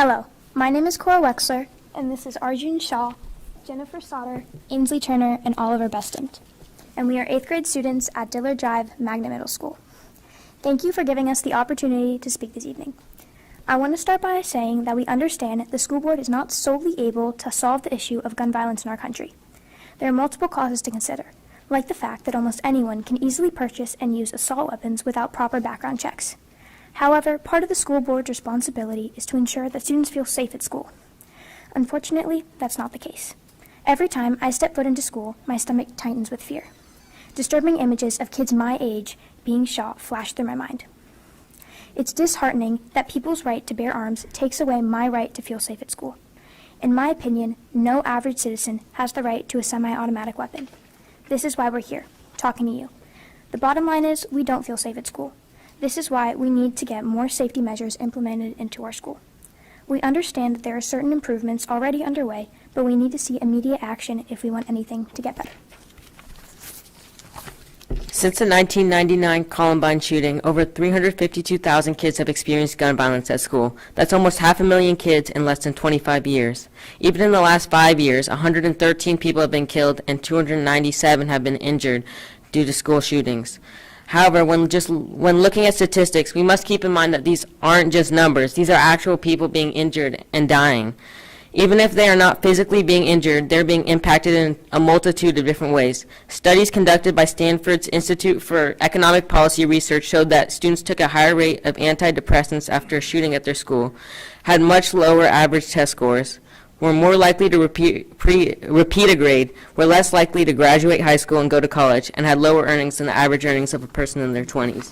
Hello, my name is Cora Wexler, and this is Arjun Shaw, Jennifer Sauter, Ainsley Turner, and Oliver Bestant. And we are 8th grade students at Dillard Drive Magna Middle School. Thank you for giving us the opportunity to speak this evening. I want to start by saying that we understand the school board is not solely able to solve the issue of gun violence in our country. There are multiple causes to consider, like the fact that almost anyone can easily purchase and use assault weapons without proper background checks. However, part of the school board's responsibility is to ensure that students feel safe at school. Unfortunately, that's not the case. Every time I step foot into school, my stomach tightens with fear. Disturbing images of kids my age being shot flash through my mind. It's disheartening that people's right to bear arms takes away my right to feel safe at school. In my opinion, no average citizen has the right to a semi-automatic weapon. This is why we're here, talking to you. The bottom line is, we don't feel safe at school. This is why we need to get more safety measures implemented into our school. We understand that there are certain improvements already underway, but we need to see immediate action if we want anything to get better. Since the 1999 Columbine shooting, over 352,000 kids have experienced gun violence at school. That's almost 500,000 kids in less than 25 years. Even in the last 5 years, 113 people have been killed and 297 have been injured due to school shootings. However, when looking at statistics, we must keep in mind that these aren't just numbers. These are actual people being injured and dying. Even if they are not physically being injured, they're being impacted in a multitude of different ways. Studies conducted by Stanford's Institute for Economic Policy Research showed that students took a higher rate of antidepressants after a shooting at their school, had much lower average test scores, were more likely to repeat a grade, were less likely to graduate high school and go to college, and had lower earnings than the average earnings of a person in their 20s.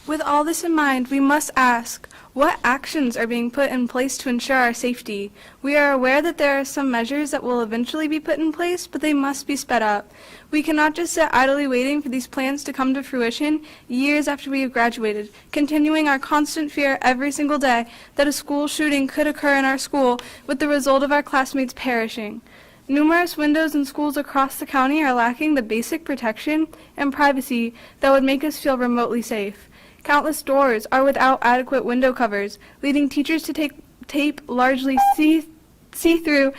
With all this in mind, we must ask, what actions are being put in place to ensure our safety? We are aware that there are some measures that will eventually be put in place, but they must be sped up. We cannot just sit idly waiting for these plans to come to fruition years after we have graduated, continuing our constant fear every single day that a school shooting could occur in our school with the result of our classmates perishing. Numerous windows in schools across the county are lacking the basic protection and privacy that would make us feel remotely safe. Countless doors are without adequate window covers, leading teachers to tape largely see-through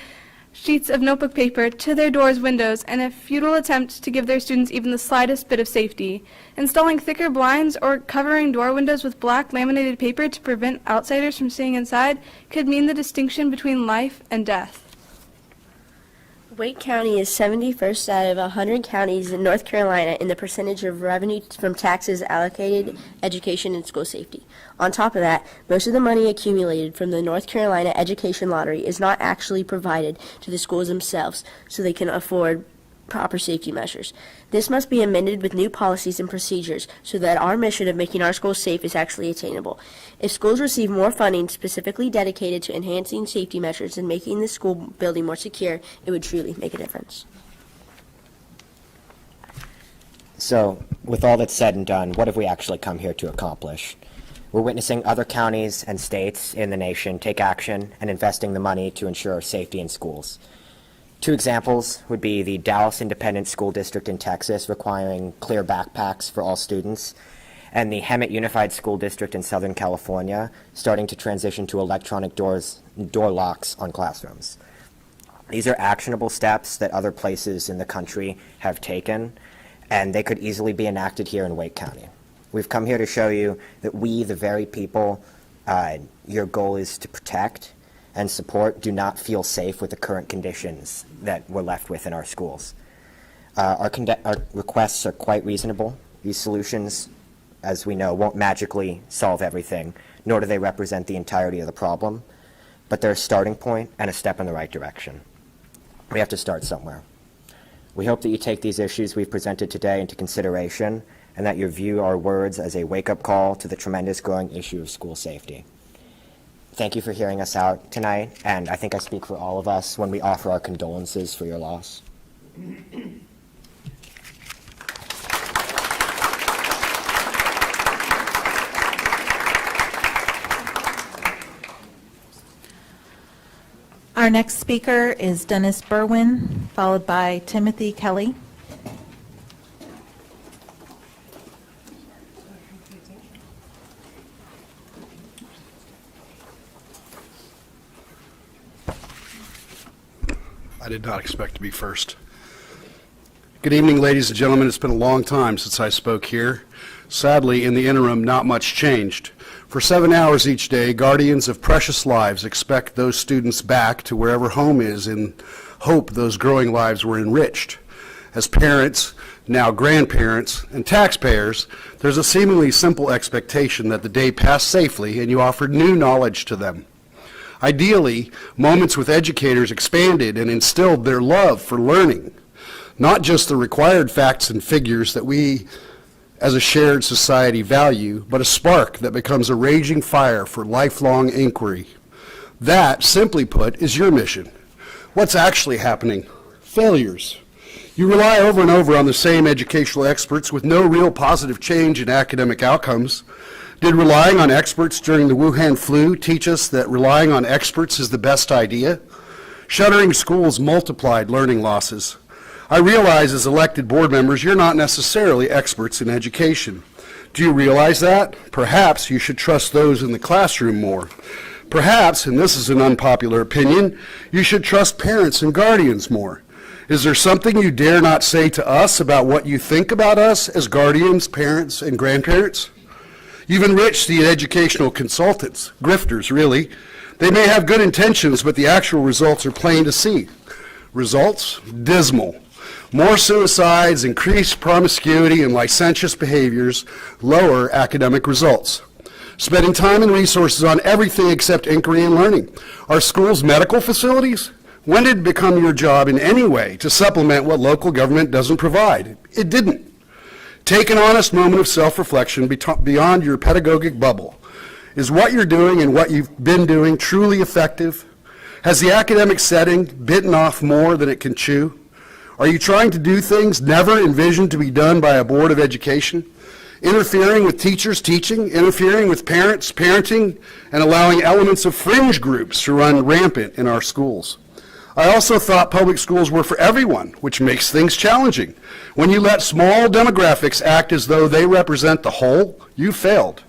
sheets of notebook paper to their doors' windows in a futile attempt to give their students even the slightest bit of safety. Installing thicker blinds or covering door windows with black laminated paper to prevent outsiders from seeing inside could mean the distinction between life and death. Wake County is 71st out of 100 counties in North Carolina in the percentage of revenue from taxes allocated education and school safety. On top of that, most of the money accumulated from the North Carolina Education Lottery is not actually provided to the schools themselves so they can afford proper safety measures. This must be amended with new policies and procedures so that our mission of making our schools safe is actually attainable. If schools receive more funding specifically dedicated to enhancing safety measures and making the school building more secure, it would truly make a difference. So, with all that's said and done, what have we actually come here to accomplish? We're witnessing other counties and states in the nation take action and investing the money to ensure safety in schools. Two examples would be the Dallas Independent School District in Texas requiring clear backpacks for all students, and the Hemet Unified School District in Southern California starting to transition to electronic door locks on classrooms. These are actionable steps that other places in the country have taken, and they could easily be enacted here in Wake County. We've come here to show you that we, the very people your goal is to protect and support, do not feel safe with the current conditions that we're left with in our schools. Our requests are quite reasonable. These solutions, as we know, won't magically solve everything, nor do they represent the entirety of the problem, but they're a starting point and a step in the right direction. We have to start somewhere. We hope that you take these issues we've presented today into consideration and that you view our words as a wake-up call to the tremendous growing issue of school safety. Thank you for hearing us out tonight, and I think I speak for all of us when we offer our condolences for your loss. Our next speaker is Dennis Berwin, followed by Timothy Kelly. I did not expect to be first. Good evening, ladies and gentlemen. It's been a long time since I spoke here. Sadly, in the interim, not much changed. For 7 hours each day, guardians of precious lives expect those students back to wherever home is in hope those growing lives were enriched. As parents, now grandparents, and taxpayers, there's a seemingly simple expectation that the day pass safely and you offered new knowledge to them. Ideally, moments with educators expanded and instilled their love for learning, not just the required facts and figures that we as a shared society value, but a spark that becomes a raging fire for lifelong inquiry. That, simply put, is your mission. What's actually happening? Failures. You rely over and over on the same educational experts with no real positive change in academic outcomes. Did relying on experts during the Wuhan flu teach us that relying on experts is the best idea? Shuttering schools multiplied learning losses. I realize as elected board members, you're not necessarily experts in education. Do you realize that? Perhaps you should trust those in the classroom more. Perhaps, and this is an unpopular opinion, you should trust parents and guardians more. Is there something you dare not say to us about what you think about us as guardians, parents, and grandparents? You've enriched the educational consultants, grifters, really. They may have good intentions, but the actual results are plain to see. Results? Dismal. More suicides, increased promiscuity, and licentious behaviors, lower academic results. Spending time and resources on everything except inquiry and learning. Our schools' medical facilities? When did it become your job in any way to supplement what local government doesn't provide? It didn't. Take an honest moment of self-reflection beyond your pedagogic bubble. Is what you're doing and what you've been doing truly effective? Has the academic setting bitten off more than it can chew? Are you trying to do things never envisioned to be done by a board of education? Interfering with teachers teaching, interfering with parents parenting, and allowing elements of fringe groups to run rampant in our schools. I also thought public schools were for everyone, which makes things challenging. When you let small demographics act as though they represent the whole, you failed.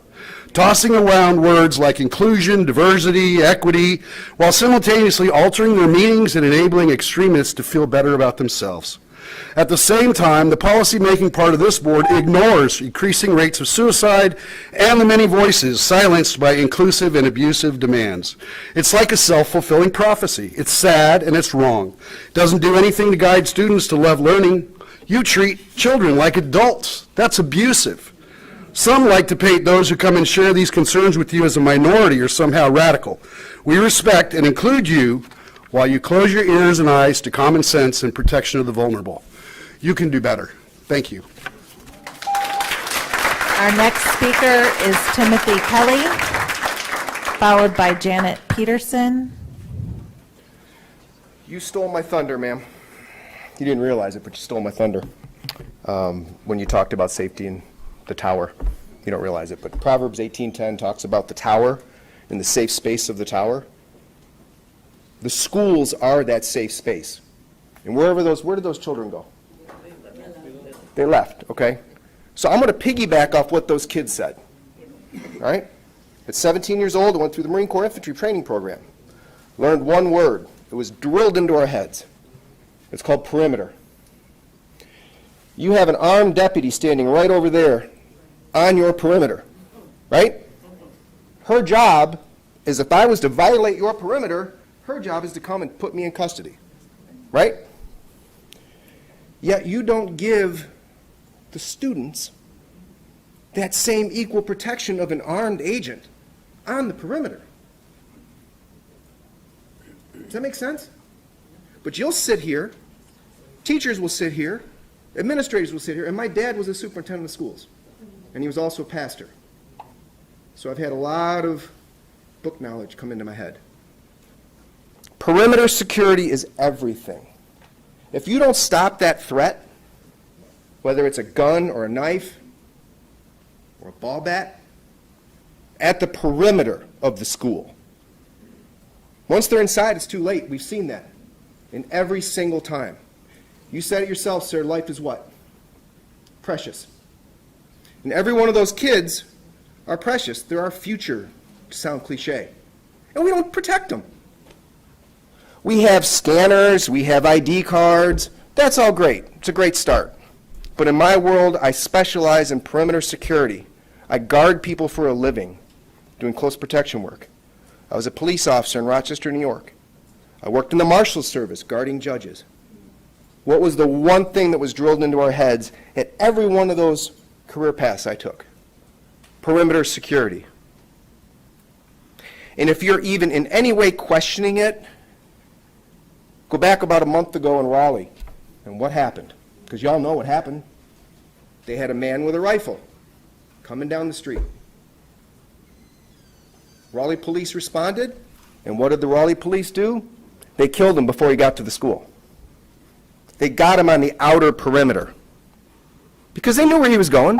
Tossing around words like inclusion, diversity, equity, while simultaneously altering their meanings and enabling extremists to feel better about themselves. At the same time, the policy-making part of this board ignores increasing rates of suicide and the many voices silenced by inclusive and abusive demands. It's like a self-fulfilling prophecy. It's sad and it's wrong. It doesn't do anything to guide students to love learning. You treat children like adults. That's abusive. Some like to paint those who come and share these concerns with you as a minority or somehow radical. We respect and include you while you close your ears and eyes to common sense and protection of the vulnerable. You can do better. Thank you. Our next speaker is Timothy Kelly, followed by Janet Peterson. You stole my thunder, ma'am. You didn't realize it, but you stole my thunder when you talked about safety in the tower. You don't realize it, but Proverbs 18:10 talks about the tower and the safe space of the tower. The schools are that safe space. And where did those children go? They left, okay? So I'm going to piggyback off what those kids said, all right? At 17 years old, I went through the Marine Corps Infantry Training Program. Learned one word. It was drilled into our heads. It's called perimeter. You have an armed deputy standing right over there on your perimeter, right? Her job is, if I was to violate your perimeter, her job is to come and put me in custody, right? Yet you don't give the students that same equal protection of an armed agent on the perimeter. Does that make sense? But you'll sit here, teachers will sit here, administrators will sit here, and my dad was a superintendent of schools, and he was also a pastor. So I've had a lot of book knowledge come into my head. Perimeter security is everything. If you don't stop that threat, whether it's a gun or a knife or a ball bat, at the perimeter of the school, once they're inside, it's too late. We've seen that in every single time. You said it yourself, sir, life is what? Precious. And every one of those kids are precious. They're our future, to sound cliche. And we don't protect them. We have scanners, we have ID cards. That's all great. It's a great start. But in my world, I specialize in perimeter security. I guard people for a living, doing close protection work. I was a police officer in Rochester, New York. I worked in the Marshals Service, guarding judges. What was the one thing that was drilled into our heads at every one of those career paths I took? Perimeter security. And if you're even in any way questioning it, go back about a month ago in Raleigh, and what happened? Because y'all know what happened. They had a man with a rifle coming down the street. Raleigh police responded, and what did the Raleigh police do? They killed him before he got to the school. They got him on the outer perimeter because they knew where he was going.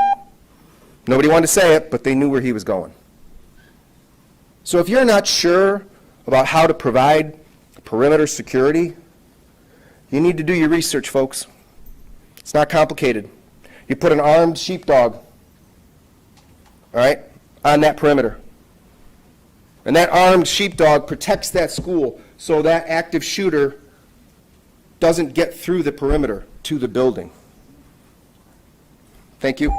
Nobody wanted to say it, but they knew where he was going. So if you're not sure about how to provide perimeter security, you need to do your research, folks. It's not complicated. You put an armed sheepdog, all right, on that perimeter. And that armed sheepdog protects that school so that active shooter doesn't get through the perimeter to the building. Thank you.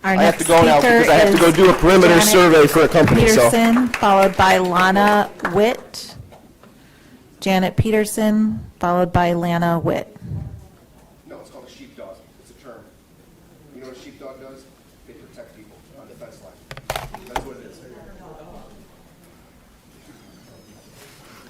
Our I have next to go now speaker because I have to go is do a perimeter Janet survey for a company, so. Peterson, followed by Lana Witt. Janet Peterson, followed by Lana Witt. No, it's called a sheepdog. It's a term. You know what a sheepdog does? They protect people on the fence line. That's what it is.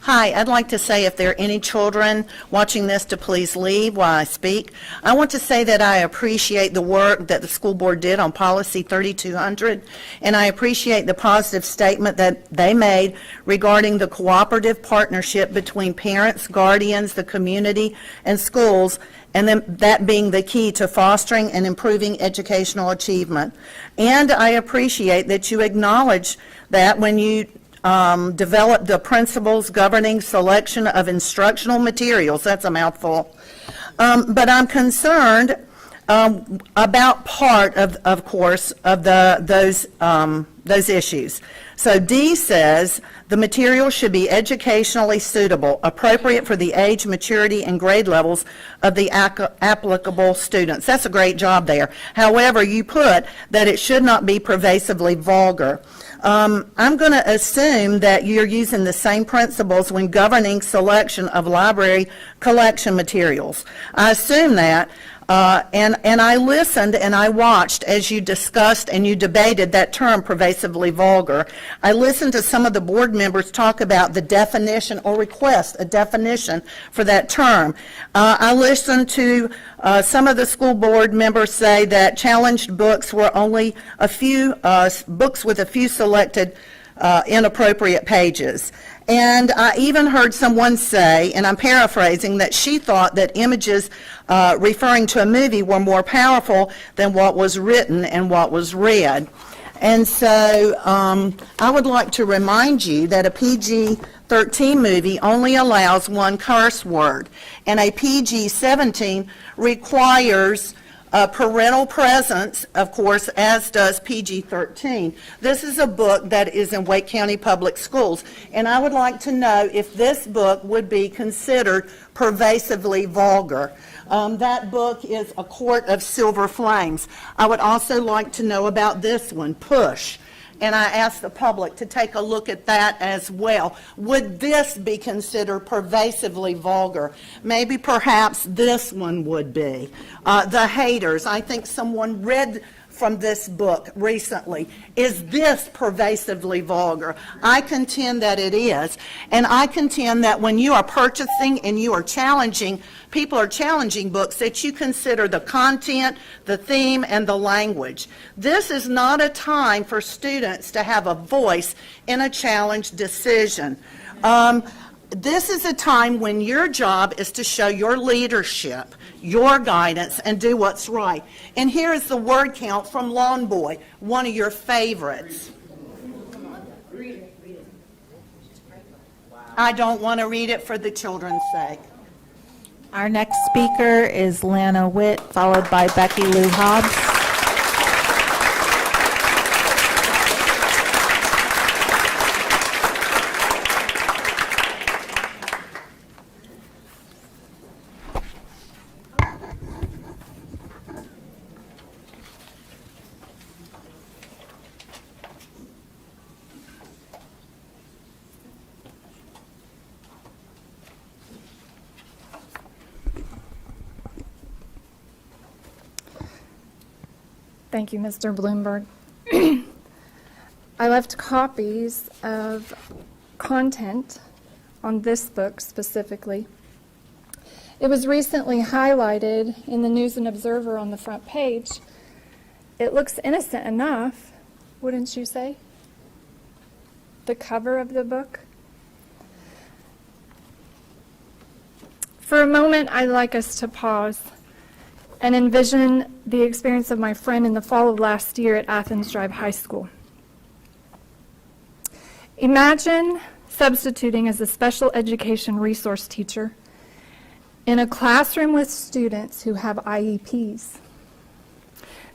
Hi, I'd like to say if there are any children watching this to please leave while I speak. I want to say that I appreciate the work that the school board did on policy 3200, and I appreciate the positive statement that they made regarding the cooperative partnership between parents, guardians, the community, and schools, and then that being the key to fostering and improving educational achievement. And I appreciate that you acknowledge that when you develop the principles governing selection of instructional materials. That's a mouthful. But I'm concerned about part of course, of those issues. So D says the material should be educationally suitable, appropriate for the age, maturity, and grade levels of the applicable students. That's a great job there. However, you put that it should not be pervasively vulgar. I'm going to assume that you're using the same principles when governing selection of library collection materials. I assume that, and I listened and I watched as you discussed and you debated that term, pervasively vulgar. I listened to some of the board members talk about the definition or request a definition for that term. I listened to some of the school board members say that challenged books were only a few books with a few selected inappropriate pages. And I even heard someone say, and I'm paraphrasing, that she thought that images referring to a movie were more powerful than what was written and what was read. And so I would like to remind you that a PG-13 movie only allows one curse word, and a PG-17 requires parental presence, of course, as does PG-13. This is a book that is in Wake County Public Schools, and I would like to know if this book would be considered pervasively vulgar. That book is A Court of Silver Flames. I would also like to know about this one, Push. And I ask the public to take a look at that as well. Would this be considered pervasively vulgar? Maybe perhaps this one would be. The Haters, I think someone read from this book recently. Is this pervasively vulgar? I contend that it is. And I contend that when you are purchasing and you are challenging, people are challenging books, that you consider the content, the theme, and the language. This is not a time for students to have a voice in a challenge decision. This is a time when your job is to show your leadership, your guidance, and do what's right. And here is the word count from Lawn Boy, one of your favorites. I don't want to read it for the children's sake. Our next speaker is Lana Witt, followed by Becky Lou Hobbs. Thank you, Mr. Bloomberg. I left copies of content on this book specifically. It was recently highlighted in the News and Observer on the front page. It looks innocent enough, wouldn't you say? The cover of the book. For a moment, I'd like us to pause and envision the experience of my friend in the fall of last year at Athens Drive High School. Imagine substituting as a special education resource teacher in a classroom with students who have IEPs.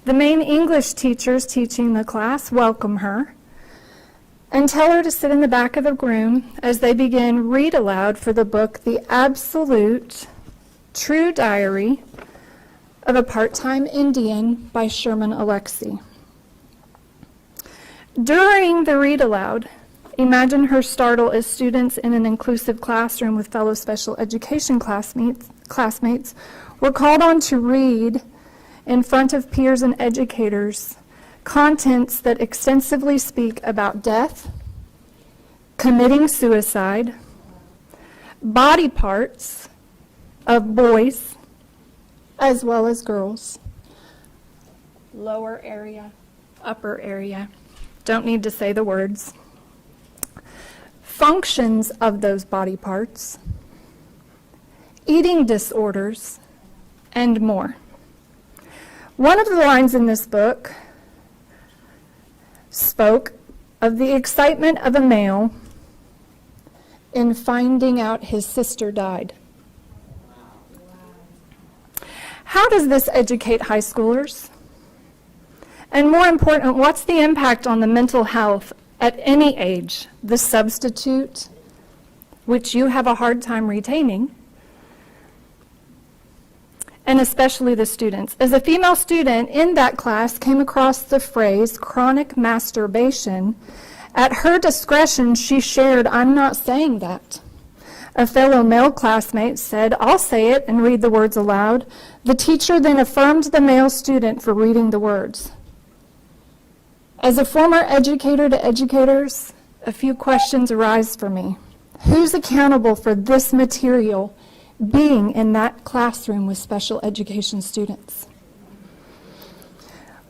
The main English teachers teaching the class welcome her and tell her to sit in the back of the room as they begin read aloud for the book, The Absolute True Diary of a Part-Time Indian by Sherman Alexie. During the read aloud, imagine her startle as students in an inclusive classroom with fellow special education classmates were called on to read in front of peers and educators contents that extensively speak about death, committing suicide, body parts of boys as well as girls, lower area, upper area, don't need to say the words, functions of those body parts, eating disorders, and more. One of the lines in this book spoke of the excitement of a male in finding out his sister died. How does this educate high schoolers? And more important, what's the impact on the mental health at any age, the substitute, which you have a hard time retaining, and especially the students? As a female student in that class came across the phrase chronic masturbation, at her discretion she shared, "I'm not saying that." A fellow male classmate said, "I'll say it," and read the words aloud. The teacher then affirmed the male student for reading the words. As a former educator to educators, a few questions arise for me. Who's accountable for this material being in that classroom with special education students?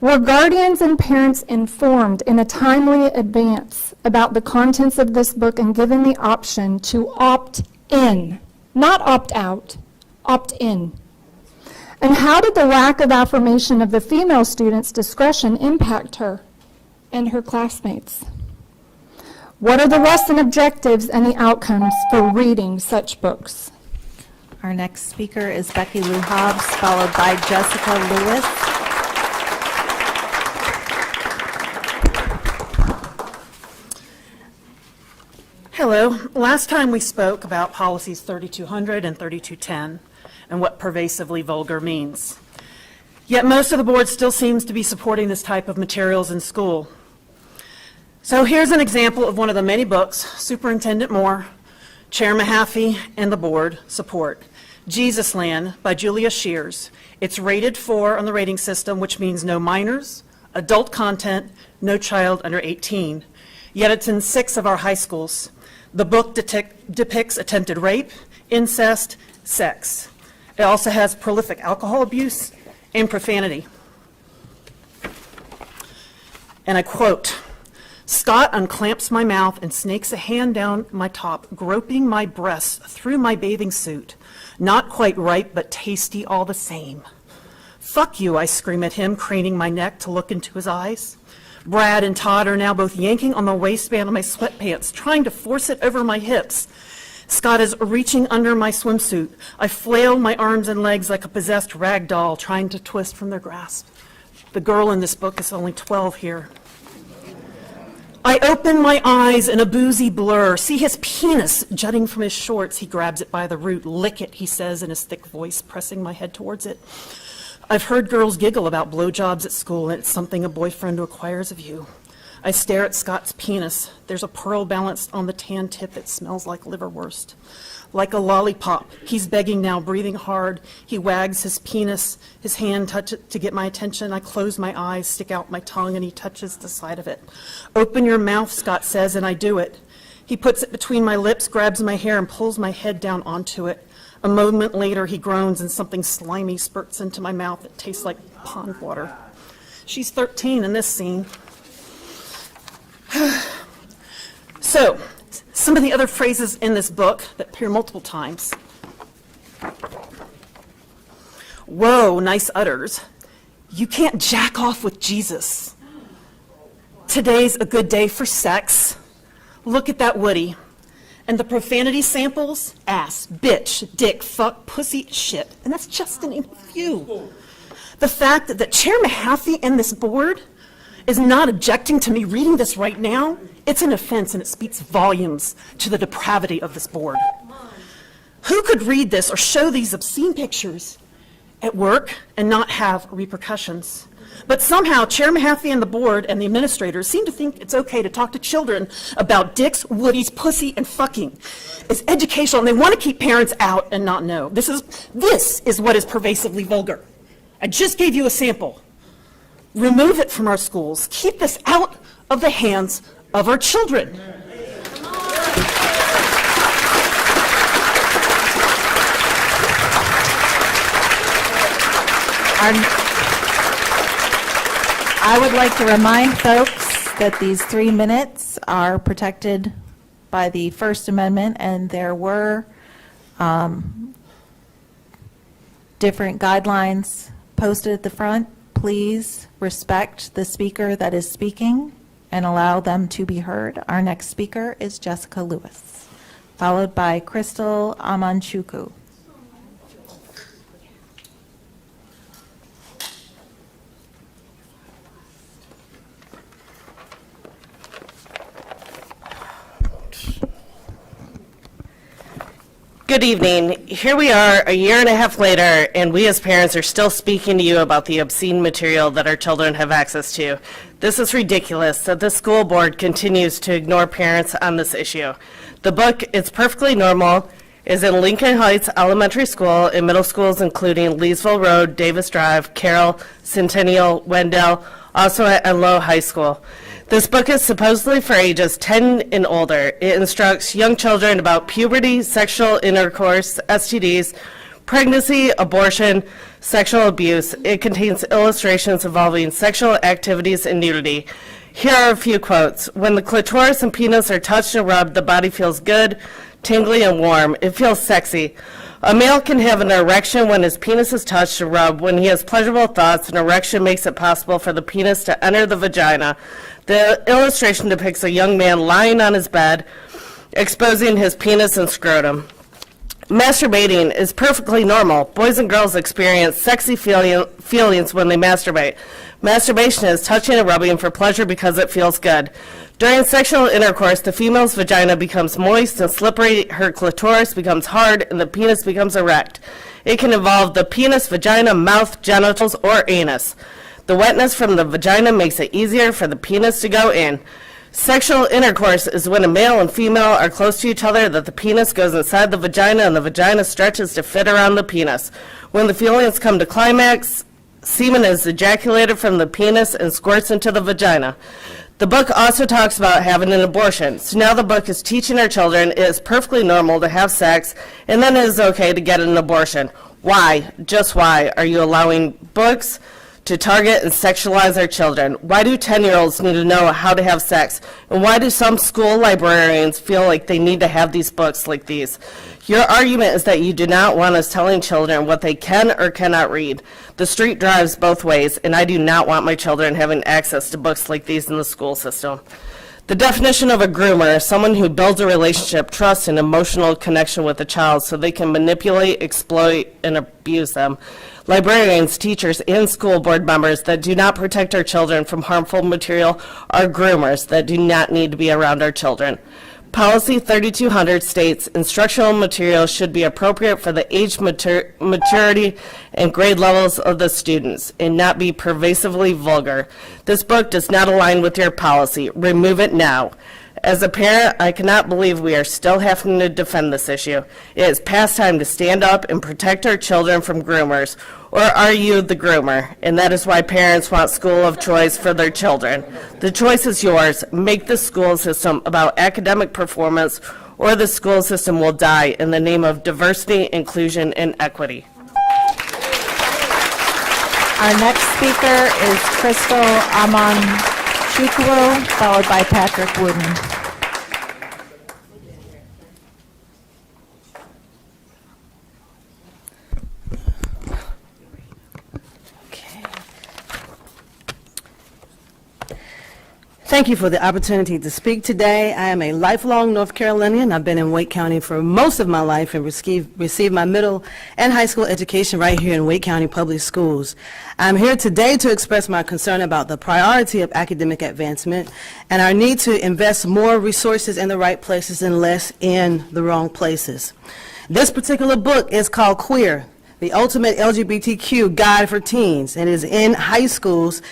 Were guardians and parents informed in a timely advance about the contents of this book and given the option to opt in, not opt out, opt in? And how did the lack of affirmation of the female student's discretion impact her and her classmates? What are the lesson objectives and the outcomes for reading such books? Our next speaker is Becky Lou Hobbs, followed by Jessica Lewis. Hello. Last time we spoke about policies 3200 and 3210 and what pervasively vulgar means. Yet most of the board still seems to be supporting this type of materials in school. So here's an example of one of the many books Superintendent Moore, Chair Mahaffey, and the board support. Jesus Land by Julia Shears. It's rated 4 on the rating system, which means no minors, adult content, no child under 18. Yet it's in 6 of our high schools. The book depicts attempted rape, incest, sex. It also has prolific alcohol abuse and profanity. And I quote, "Scott unclamps my mouth and snakes a hand down my top, groping my breasts through my bathing suit. Not quite ripe, but tasty all the same. Fuck you," I scream at him, craning my neck to look into his eyes. Brad and Todd are now both yanking on the waistband of my sweatpants, trying to force it over my hips. Scott is reaching under my swimsuit. I flail my arms and legs like a possessed rag doll, trying to twist from their grasp. The girl in this book is only 12 here. I open my eyes in a boozy blur, see his penis jutting from his shorts. He grabs it by the root. "Lick it," he says in his thick voice, pressing my head towards it. I've heard girls giggle about blowjobs at school, and it's something a boyfriend acquires of you. I stare at Scott's penis. There's a pearl balanced on the tan tip. It smells like liverwurst. Like a lollipop, he's begging now, breathing hard. He wags his penis, his hand touches it to get my attention. I close my eyes, stick out my tongue, and he touches the side of it. Open your mouth, Scott says, and I do it. He puts it between my lips, grabs my hair, and pulls my head down onto it. A moment later, he groans, and something slimy spurts into my mouth. It tastes like pond water. She's 13 in this scene. So, some of the other phrases in this book that appear multiple times. Whoa, nice udders. You can't jack off with Jesus. Today's a good day for sex. Look at that Woody. And the profanity samples, ass, bitch, dick, fuck, pussy, shit. And that's just to name a few. The fact that Chair Mahaffey and this board is not objecting to me reading this right now, it's an offense and it speaks volumes to the depravity of this board. Who could read this or show these obscene pictures at work and not have repercussions? But somehow Chair Mahaffey and the board and the administrators seem to think it's okay to talk to children about dicks, woodies, pussy, and fucking. It's educational and they want to keep parents out and not know. This is what is pervasively vulgar. I just gave you a sample. Remove it from our schools. Keep this out of the hands of our children. I would like to remind folks that these 3 minutes are protected by the First Amendment, and there were different guidelines posted at the front. Please respect the speaker that is speaking and allow them to be heard. Our next speaker is Jessica Lewis, followed by Crystal Amanchuku. Good evening. Here we are a year and a half later, and we as parents are still speaking to you about the obscene material that our children have access to. This is ridiculous that the school board continues to ignore parents on this issue. The book, It's Perfectly Normal, is in Lincoln Heights Elementary School and middle schools including Leesville Road, Davis Drive, Carroll, Centennial, Wendell, also at Low High School. This book is supposedly for ages 10 and older. It instructs young children about puberty, sexual intercourse, STDs, pregnancy, abortion, sexual abuse. It contains illustrations involving sexual activities and nudity. Here are a few quotes. When the clitoris and penis are touched and rubbed, the body feels good, tingly, and warm. It feels sexy. A male can have an erection when his penis is touched and rubbed. When he has pleasurable thoughts, an erection makes it possible for the penis to enter the vagina. The illustration depicts a young man lying on his bed, exposing his penis and scrotum. Masturbating is perfectly normal. Boys and girls experience sexy feelings when they masturbate. Masturbation is touching and rubbing for pleasure because it feels good. During sexual intercourse, the female's vagina becomes moist and slippery, her clitoris becomes hard, and the penis becomes erect. It can involve the penis, vagina, mouth, genitals, or anus. The wetness from the vagina makes it easier for the penis to go in. Sexual intercourse is when a male and female are close to each other, that the penis goes inside the vagina and the vagina stretches to fit around the penis. When the feelings come to climax, semen is ejaculated from the penis and squirts into the vagina. The book also talks about having an abortion. So now the book is teaching our children it is perfectly normal to have sex, and then it is okay to get an abortion. Why, just why, are you allowing books to target and sexualize our children? Why do 10-year-olds need to know how to have sex? And why do some school librarians feel like they need to have these books like these? Your argument is that you do not want us telling children what they can or cannot read. The street drives both ways, and I do not want my children having access to books like these in the school system. The definition of a groomer is someone who builds a relationship, trust, and emotional connection with a child so they can manipulate, exploit, and abuse them. Librarians, teachers, and school board members that do not protect our children from harmful material are groomers that do not need to be around our children. Policy 3200 states instructional materials should be appropriate for the age, maturity, and grade levels of the students and not be pervasively vulgar. This book does not align with your policy. Remove it now. As a parent, I cannot believe we are still having to defend this issue. It is past time to stand up and protect our children from groomers. Or are you the groomer? And that is why parents want school of choice for their children. The choice is yours. Make the school system about academic performance, or the school system will die in the name of diversity, inclusion, and equity. Our next speaker is Crystal Aman-Chukwu, followed by Patrick Wooden. Thank you for the opportunity to speak today. I am a lifelong North Carolinian. I've been in Wake County for most of my life and received my middle and high school education right here in Wake County Public Schools. I'm here today to express my concern about the priority of academic advancement and our need to invest more resources in the right places and less in the wrong places. This particular book is called Queer, the Ultimate LGBTQ Guide for Teens, and is in high schools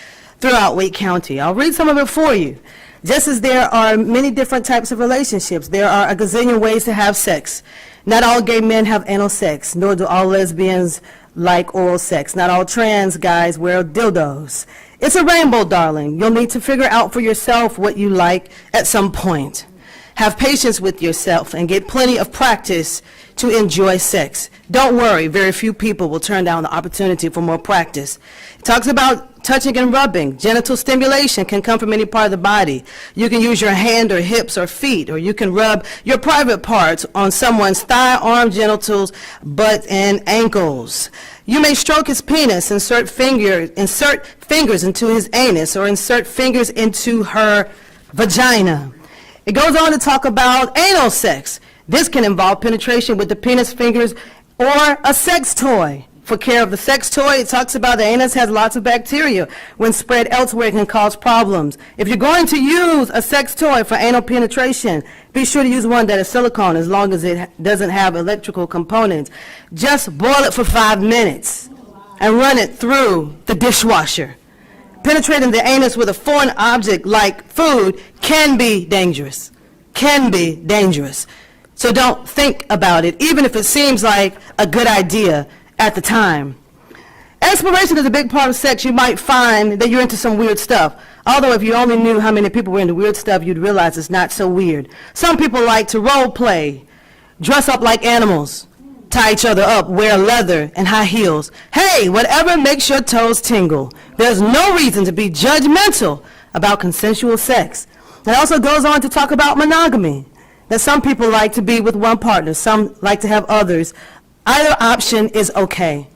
throughout Wake County. I'll read some of it for you. Just as there are many different types of relationships, there are a gazillion ways to have sex. Not all gay men have anal sex, nor do all lesbians like oral sex. Not all trans guys wear dildos. It's a rainbow, darling. You'll need to figure out for yourself what you like at some point. Have patience with yourself and get plenty of practice to enjoy sex. Don't worry, very few people will turn down the opportunity for more practice. It talks about touching and rubbing. Genital stimulation can come from any part of the body. You can use your hand or hips or feet, or you can rub your private parts on someone's thigh, arm, genitals, butt, and ankles. You may stroke his penis, insert fingers into his anus, or insert fingers into her vagina. It goes on to talk about anal sex. This can involve penetration with the penis, fingers, or a sex toy. For care of the sex toy, it talks about the anus has lots of bacteria. When spread elsewhere, it can cause problems. If you're going to use a sex toy for anal penetration, be sure to use one that is silicone as long as it doesn't have electrical components. Just boil it for 5 minutes and run it through the dishwasher. Penetrating the anus with a foreign object like food can be dangerous. Can be dangerous. So don't think about it, even if it seems like a good idea at the time. Exploration is a big part of sex. You might find that you're into some weird stuff. Although if you only knew how many people were into weird stuff, you'd realize it's not so weird. Some people like to role play, dress up like animals, tie each other up, wear leather and high heels. Hey, whatever makes your toes tingle. There's no reason to be judgmental about consensual sex. It also goes on to talk about monogamy, that some people like to be with one partner, some like to have others. Either option is okay.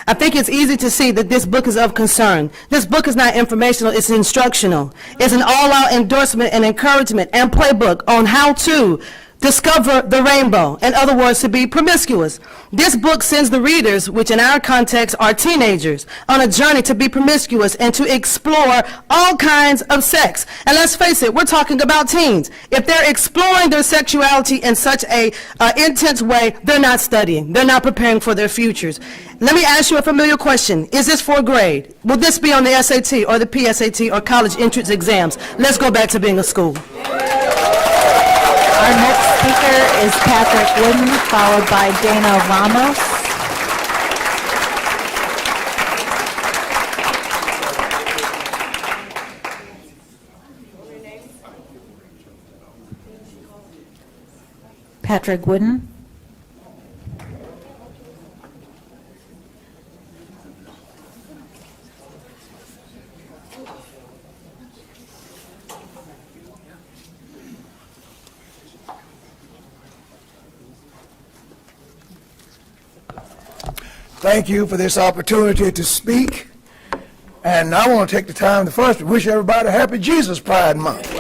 I think it's easy to see that this book is of concern. This book is not informational, it's instructional. It's an all-out endorsement and encouragement and playbook on how to discover the rainbow. In other words, to be promiscuous. This book sends the readers, which in our context are teenagers, on a journey to be promiscuous and to explore all kinds of sex. And let's face it, we're talking about teens. If they're exploring their sexuality in such a intense way, they're not studying. They're not preparing for their futures. Let me ask you a familiar question. Is this 4th grade? Will this be on the SAT or the PSAT or college entrance exams? Let's go back to being a school. Our next speaker is Patrick Wooden, followed by Dana Ramos. Patrick Wooden. Thank you for this opportunity to speak. And I want to take the time to first wish everybody a happy Jesus Pride Month.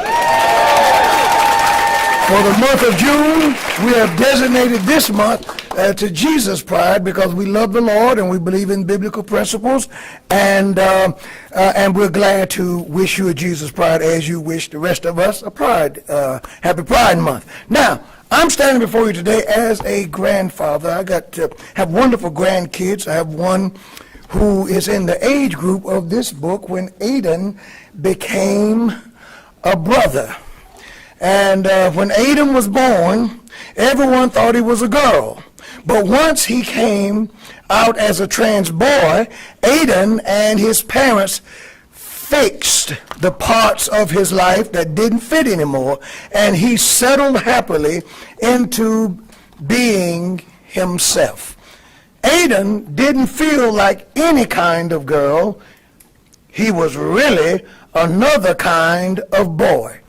For the month of June, we have designated this month to Jesus Pride because we love the Lord and we believe in biblical principles, and we're glad to wish you a Jesus Pride as you wish the rest of us a Pride, Happy Pride Month. Now, I'm standing before you today as a grandfather. I have wonderful grandkids. I have one who is in the age group of this book when Aiden became a brother. And when Aiden was born, everyone thought he was a girl. But once he came out as a trans boy, Aiden and his parents fixed the parts of his life that didn't fit anymore, and he settled happily into being himself. Aiden didn't feel like any kind of girl. He was really another kind of boy.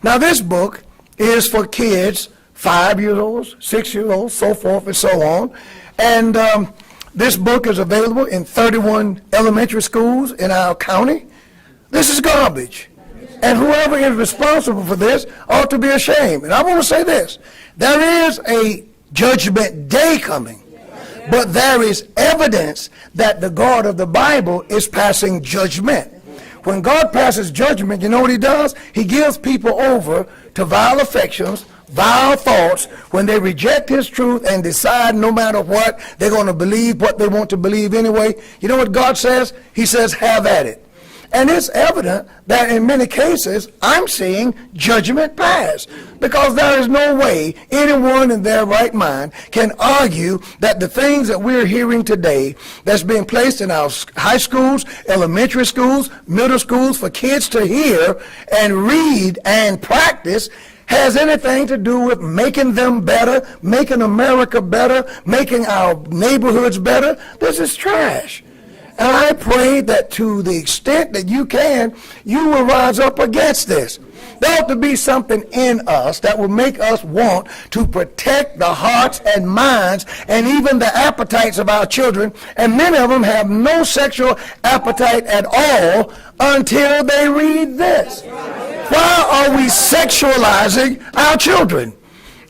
Now, this book is for kids 5 years old, 6 years old, so forth and so on. And this book is available in 31 elementary schools in our county. This is garbage. And whoever is responsible for this ought to be ashamed. And I want to say this. There is a judgment day coming, but there is evidence that the God of the Bible is passing judgment. When God passes judgment, you know what he does? He gives people over to vile affections, vile thoughts, when they reject his truth and decide no matter what, they're going to believe what they want to believe anyway. You know what God says? He says, have at it. And it's evident that in many cases, I'm seeing judgment pass, because there is no way anyone in their right mind can argue that the things that we're hearing today that's being placed in our high schools, elementary schools, middle schools for kids to hear and read and practice has anything to do with making them better, making America better, making our neighborhoods better. This is trash. And I pray that to the extent that you can, you will rise up against this. There ought to be something in us that will make us want to protect the hearts and minds and even the appetites of our children. And many of them have no sexual appetite at all until they read this. Why are we sexualizing our children?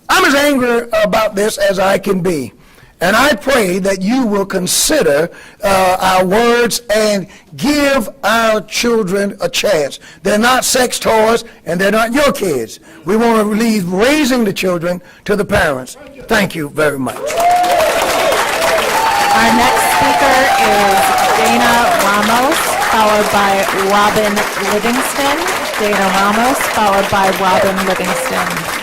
I'm as angry about this as I can be. And I pray that you will consider our words and give our children a chance. They're not sex toys, and they're not your kids. We want to leave raising the children to the parents. Thank you very much. Our next speaker is Dana Ramos, followed by Robin Livingston. Dana Ramos, followed by Robin Livingston.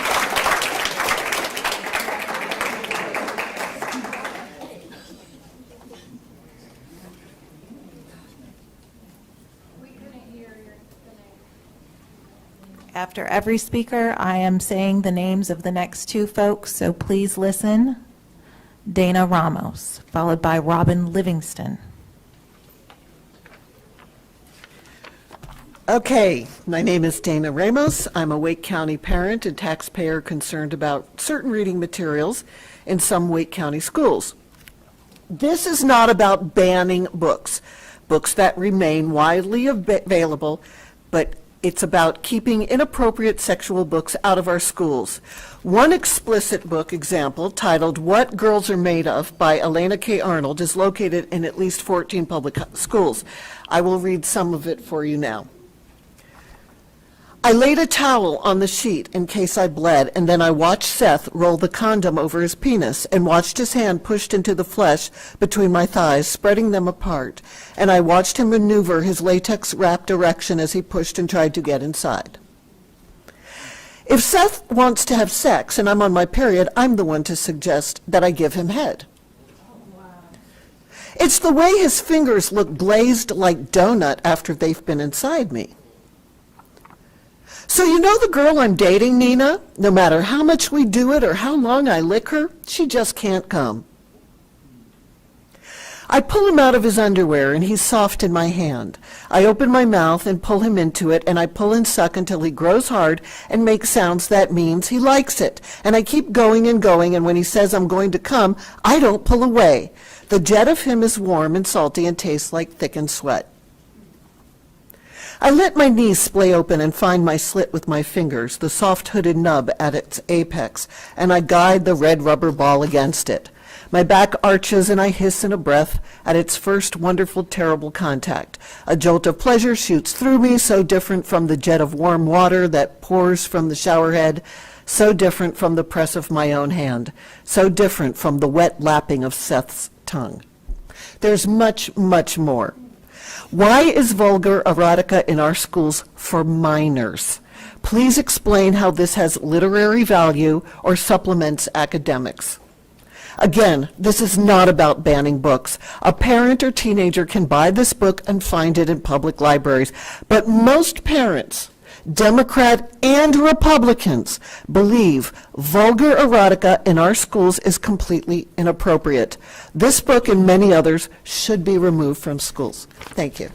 After every speaker, I am saying the names of the next two folks, so please listen. Dana Ramos, followed by Robin Livingston. Okay, my name is Dana Ramos. I'm a Wake County parent and taxpayer concerned about certain reading materials in some Wake County schools. This is not about banning books that remain widely available, but it's about keeping inappropriate sexual books out of our schools. One explicit book example, titled What Girls Are Made Of by Elena K. Arnold, is located in at least 14 public schools. I will read some of it for you now. I laid a towel on the sheet in case I bled, and then I watched Seth roll the condom over his penis and watched his hand pushed into the flesh between my thighs, spreading them apart, and I watched him maneuver his latex-wrapped erection as he pushed and tried to get inside. If Seth wants to have sex and I'm on my period, I'm the one to suggest that I give him head. It's the way his fingers look glazed like donut after they've been inside me. So you know the girl I'm dating, Nina? No matter how much we do it or how long I lick her, she just can't come. I pull him out of his underwear and he's soft in my hand. I open my mouth and pull him into it, and I pull and suck until he grows hard and makes sounds that means he likes it. And I keep going, and when he says I'm going to come, I don't pull away. The jet of him is warm and salty and tastes like thickened sweat. I let my knees splay open and find my slit with my fingers, the soft hooded nub at its apex, and I guide the red rubber ball against it. My back arches and I hiss in a breath at its first wonderful, terrible contact. A jolt of pleasure shoots through me, so different from the jet of warm water that pours from the shower head, so different from the press of my own hand, so different from the wet lapping of Seth's tongue. There's much, much more. Why is vulgar erotica in our schools for minors? Please explain how this has literary value or supplements academics. Again, this is not about banning books. A parent or teenager can buy this book and find it in public libraries. But most parents, Democrat and Republicans, believe vulgar erotica in our schools is completely inappropriate. This book and many others should be removed from schools. Thank you.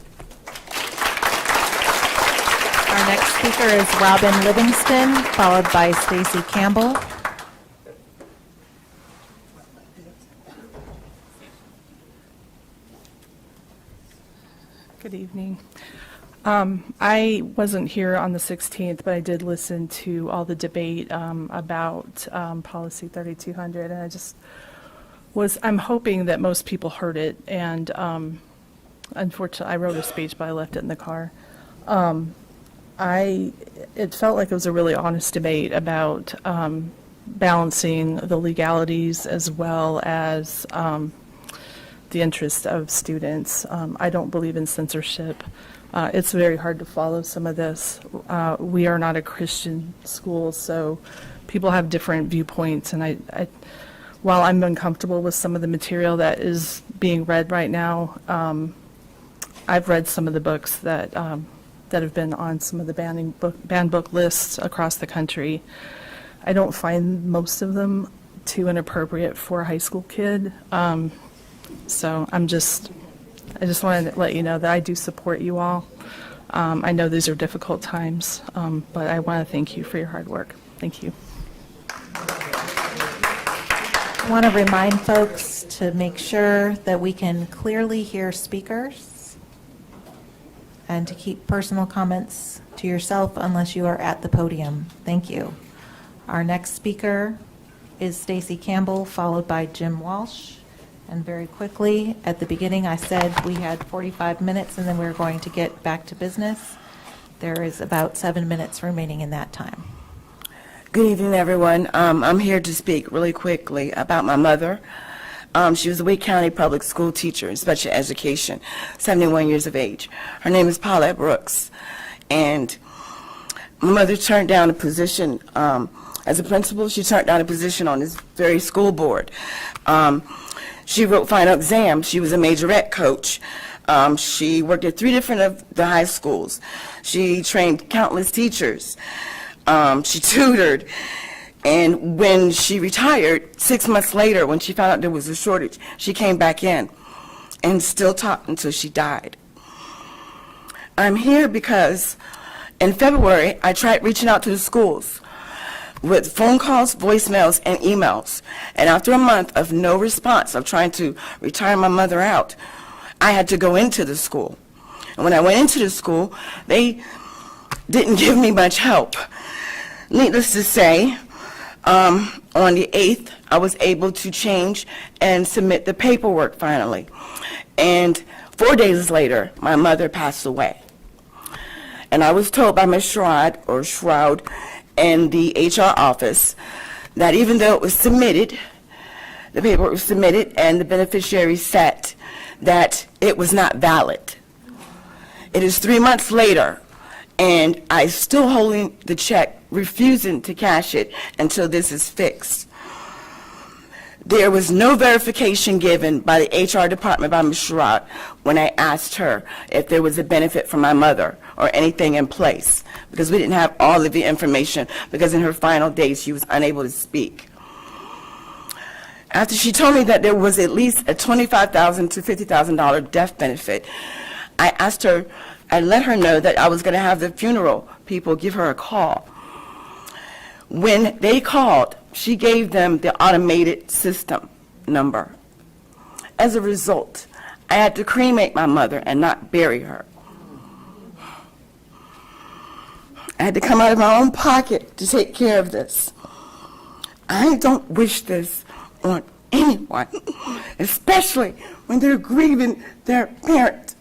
Our next speaker is Robin Livingston, followed by Stacy Campbell. Good evening. I wasn't here on the 16th, but I did listen to all the debate about Policy 3200, and I'm hoping that most people heard it, and unfortunately, I wrote a speech, but I left it in the car. It felt like it was a really honest debate about balancing the legalities as well as the interest of students. I don't believe in censorship. It's very hard to follow some of this. We are not a Christian school, so people have different viewpoints, and while I'm uncomfortable with some of the material that is being read right now, I've read some of the books that have been on some of the banned book lists across the country. I don't find most of them too inappropriate for a high school kid. So I just wanted to let you know that I do support you all. I know these are difficult times, but I want to thank you for your hard work. Thank you. I want to remind folks to make sure that we can clearly hear speakers and to keep personal comments to yourself unless you are at the podium. Thank you. Our next speaker is Stacy Campbell, followed by Jim Walsh. And very quickly, at the beginning, I said we had 45 minutes and then we were going to get back to business. There is about 7 minutes remaining in that time. Good evening, everyone. I'm here to speak really quickly about my mother. She was a Wake County public school teacher in special education, 71 years of age. Her name is Paulette Brooks. And my mother turned down a position as a principal. She turned down a position on this very school board. She wrote final exams. She was a majorette coach. She worked at 3 different of the high schools. She trained countless teachers. She tutored. And when she retired, 6 months later, when she found out there was a shortage, she came back in and still taught until she died. I'm here because in February, I tried reaching out to the schools with phone calls, voicemails, and emails. And after a month of no response, of trying to retire my mother out, I had to go into the school. And when I went into the school, they didn't give me much help. Needless to say, on the 8th, I was able to change and submit the paperwork finally. And 4 days later, my mother passed away. And I was told by Ms. Shroud, and the HR office that even though it was submitted, the paperwork was submitted and the beneficiary said that it was not valid. It is 3 months later and I'm still holding the check, refusing to cash it until this is fixed. There was no verification given by the HR department by Ms. Sherrod when I asked her if there was a benefit for my mother or anything in place, because we didn't have all of the information, because in her final days she was unable to speak. After she told me that there was at least a $25,000 to $50,000 death benefit, I asked her, I let her know that I was going to have the funeral people give her a call. When they called, she gave them the automated system number. As a result, I had to cremate my mother and not bury her. I had to come out of my own pocket to take care of this. I don't wish this on anyone, especially when they're grieving their parent.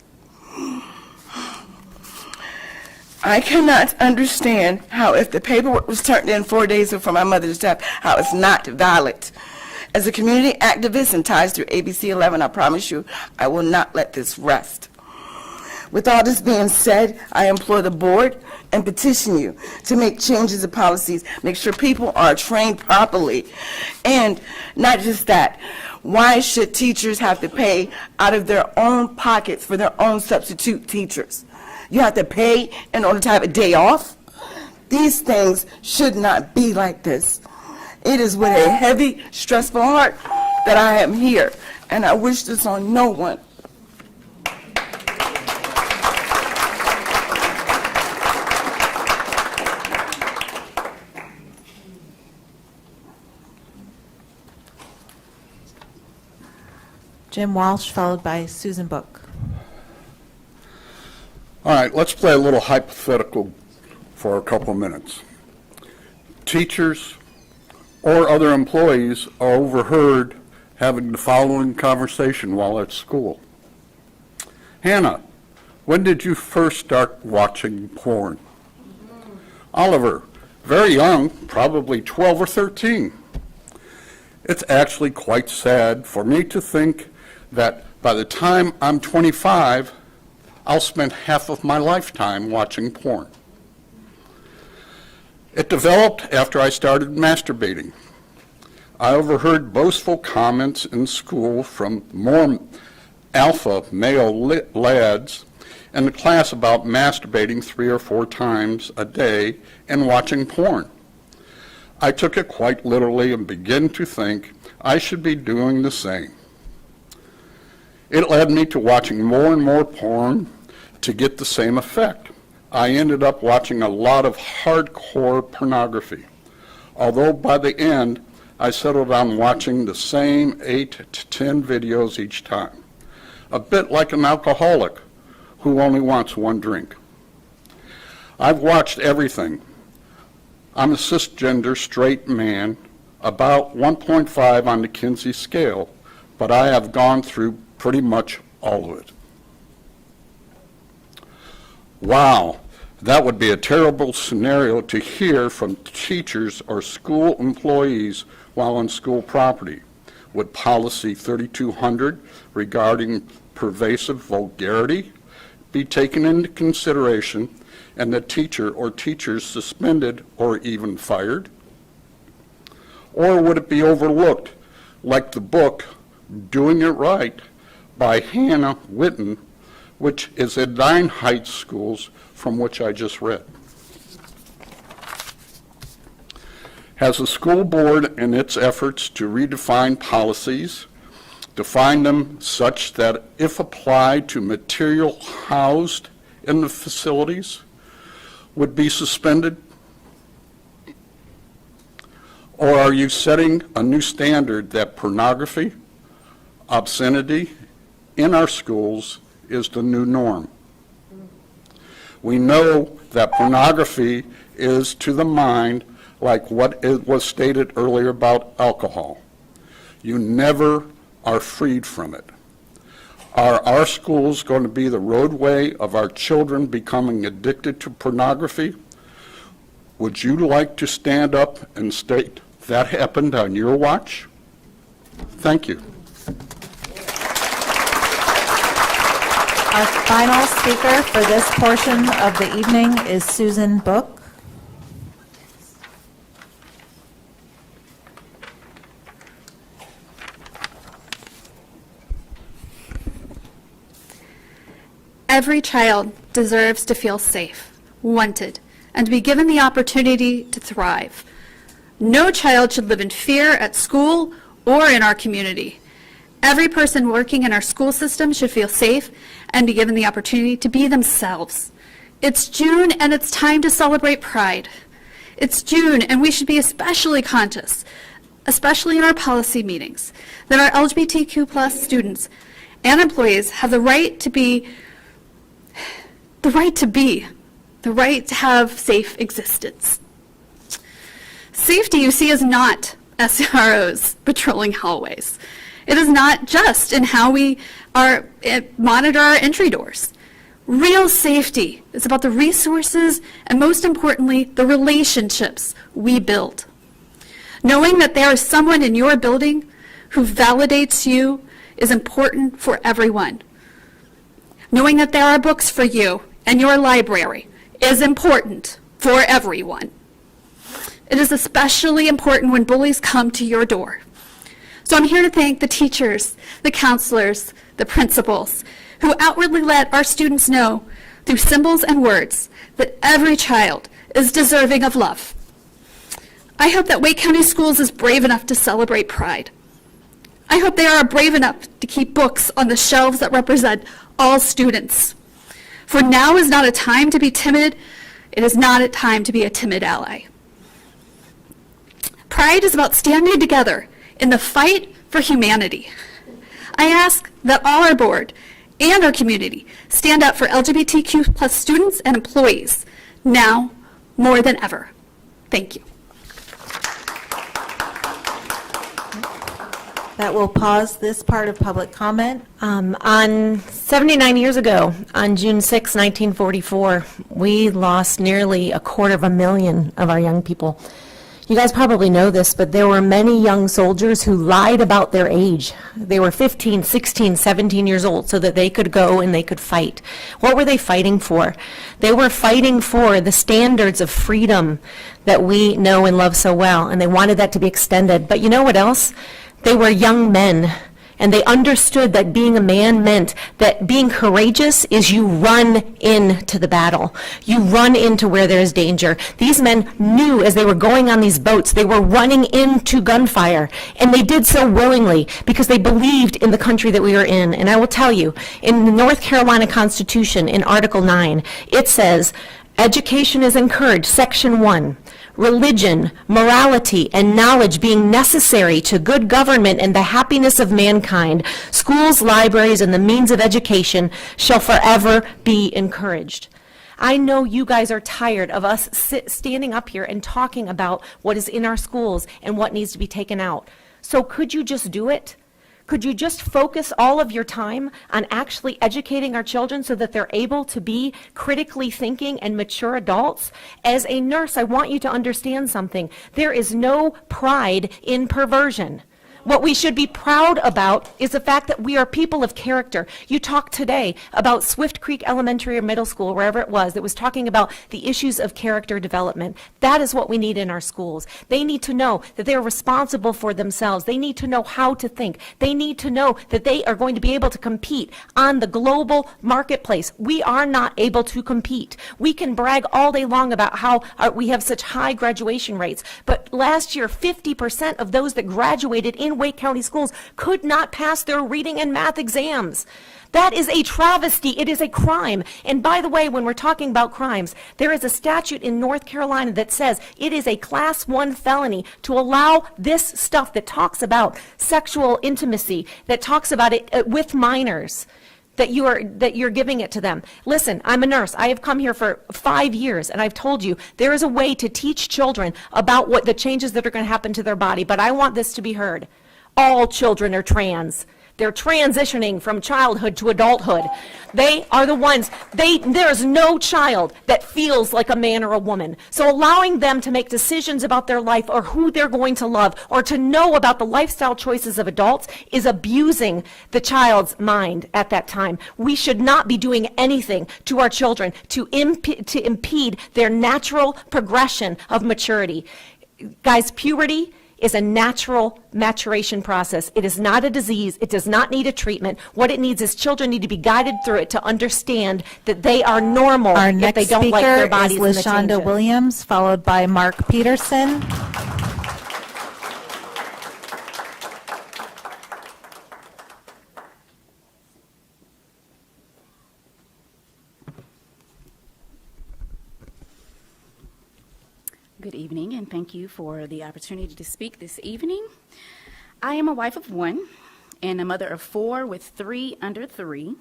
I cannot understand how, if the paperwork was turned in 4 days before my mother's death, how it's not valid. As a community activist and ties through ABC 11, I promise you I will not let this rest. With all this being said, I implore the board and petition you to make changes in policies, make sure people are trained properly. And not just that, why should teachers have to pay out of their own pockets for their own substitute teachers? You have to pay in order to have a day off? These things should not be like this. It is with a heavy, stressful heart that I am here, and I wish this on no one. Jim Walsh, followed by Susan Book. All right, let's play a little hypothetical for a couple of minutes. Teachers or other employees are overheard having the following conversation while at school. Hannah, when did you first start watching porn? Oliver, very young, probably 12 or 13. It's actually quite sad for me to think that by the time I'm 25, I'll spend half of my lifetime watching porn. It developed after I started masturbating. I overheard boastful comments in school from more alpha male lads in the class about masturbating 3 or 4 times a day and watching porn. I took it quite literally and began to think I should be doing the same. It led me to watching more and more porn to get the same effect. I ended up watching a lot of hardcore pornography, although by the end, I settled on watching the same 8 to 10 videos each time, a bit like an alcoholic who only wants one drink. I've watched everything. I'm a cisgender straight man, about 1.5 on the Kinsey scale, but I have gone through pretty much all of it. Wow, that would be a terrible scenario to hear from teachers or school employees while on school property. Would policy 3200 regarding pervasive vulgarity be taken into consideration and the teacher or teachers suspended or even fired? Or would it be overlooked like the book Doing It Right by Hannah Witten, which is at 9 Heights schools from which I just read? Has the school board, in its efforts to redefine policies, define them such that if applied to material housed in the facilities, would be suspended? Or are you setting a new standard that pornography, obscenity in our schools is the new norm? We know that pornography is to the mind like what it was stated earlier about alcohol. You never are freed from it. Are our schools going to be the roadway of our children becoming addicted to pornography? Would you like to stand up and state that happened on your watch? Thank you. Our final speaker for this portion of the evening is Susan Book. Every child deserves to feel safe, wanted, and to be given the opportunity to thrive. No child should live in fear at school or in our community. Every person working in our school system should feel safe and be given the opportunity to be themselves. It's June and it's time to celebrate Pride. It's June and we should be especially conscious, especially in our policy meetings, that our LGBTQ+ students and employees have the right to be the right to have safe existence. Safety, you see, is not SROs patrolling hallways. It is not just in how we monitor our entry doors. Real safety is about the resources and, most importantly, the relationships we build. Knowing that there is someone in your building who validates you is important for everyone. Knowing that there are books for you and your library is important for everyone. It is especially important when bullies come to your door. So I'm here to thank the teachers, the counselors, the principals, who outwardly let our students know through symbols and words that every child is deserving of love. I hope that Wake County Schools is brave enough to celebrate pride. I hope they are brave enough to keep books on the shelves that represent all students. For now is not a time to be timid. It is not a time to be a timid ally. Pride is about standing together in the fight for humanity. I ask that all our board and our community stand up for LGBTQ plus students and employees now more than ever. Thank you. That will pause this part of public comment. On 79 years ago, on June 6, 1944, we lost nearly 250,000 of our young people. You guys probably know this, but there were many young soldiers who lied about their age. They were 15, 16, 17 years old so that they could go and they could fight. What were they fighting for? They were fighting for the standards of freedom that we know and love so well, and they wanted that to be extended. But you know what else? They were young men, and they understood that being a man meant that being courageous is you run into the battle. You run into where there is danger. These men knew as they were going on these boats, they were running into gunfire, and they did so willingly because they believed in the country that we were in. And I will tell you, in the North Carolina Constitution, in Article 9, it says, education is encouraged, Section 1. Religion, morality, and knowledge being necessary to good government and the happiness of mankind, schools, libraries, and the means of education shall forever be encouraged. I know you guys are tired of us standing up here and talking about what is in our schools and what needs to be taken out. So could you just do it? Could you just focus all of your time on actually educating our children so that they're able to be critically thinking and mature adults? As a nurse, I want you to understand something. There is no pride in perversion. What we should be proud about is the fact that we are people of character. You talked today about Swift Creek Elementary or Middle School, wherever it was, that was talking about the issues of character development. That is what we need in our schools. They need to know that they are responsible for themselves. They need to know how to think. They need to know that they are going to be able to compete on the global marketplace. We are not able to compete. We can brag all day long about how we have such high graduation rates, but last year 50% of those that graduated in Wake County schools could not pass their reading and math exams. That is a travesty. It is a crime. And by the way, when we're talking about crimes, there is a statute in North Carolina that says it is a Class 1 felony to allow this stuff that talks about sexual intimacy, that talks about it with minors, that you're giving it to them. Listen, I'm a nurse. I have come here for 5 years, and I've told you there is a way to teach children about what the changes that are going to happen to their body, but I want this to be heard. All children are trans. They're transitioning from childhood to adulthood. They are the ones, there's no child that feels like a man or a woman. So allowing them to make decisions about their life or who they're going to love or to know about the lifestyle choices of adults is abusing the child's mind at that time. We should not be doing anything to our children to impede their natural progression of maturity. Guys, puberty is a natural maturation process. It is not a disease. It does not need a treatment. What it needs is children need to be guided through it to understand that they are normal Our if next they don't speaker like their is bodies and the LaShonda changes. Williams, followed by Mark Peterson. Good evening, and thank you for the opportunity to speak this evening. I am a wife of one and a mother of 4 with 3 under 3.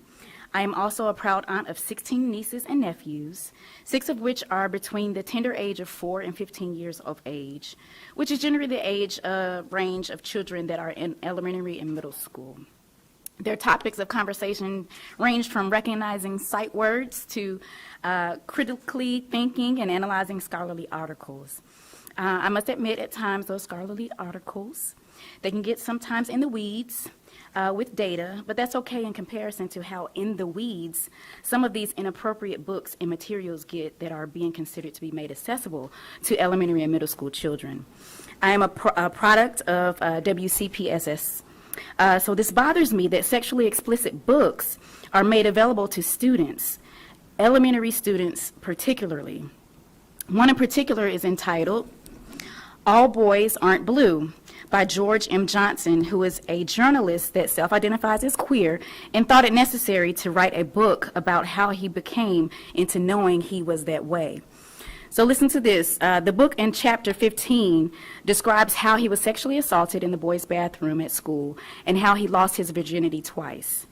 I am also a proud aunt of 16 nieces and nephews, 6 of which are between the tender age of 4 and 15 years of age, which is generally the age range of children that are in elementary and middle school. Their topics of conversation range from recognizing sight words to critically thinking and analyzing scholarly articles. I must admit, at times, those scholarly articles, they can get sometimes in the weeds with data, but that's okay in comparison to how in the weeds some of these inappropriate books and materials get that are being considered to be made accessible to elementary and middle school children. I am a product of WCPSS. So this bothers me that sexually explicit books are made available to students, elementary students particularly. One in particular is entitled, All Boys Aren't Blue, by George M. Johnson, who is a journalist that self-identifies as queer and thought it necessary to write a book about how he became into knowing he was that way. So listen to this. The book in chapter 15 describes how he was sexually assaulted in the boys' bathroom at school and how he lost his virginity twice.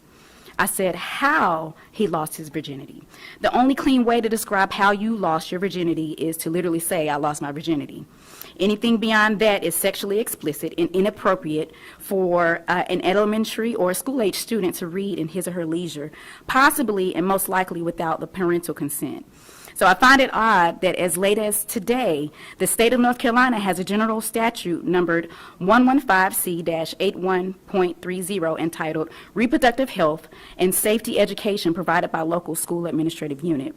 I said how he lost his virginity. The only clean way to describe how you lost your virginity is to literally say, I lost my virginity. Anything beyond that is sexually explicit and inappropriate for an elementary or school-age student to read in his or her leisure, possibly and most likely without the parental consent. So I find it odd that as late as today, the state of North Carolina has a general statute numbered 115C-81.30 entitled Reproductive Health and Safety Education Provided by Local School Administrative Unit.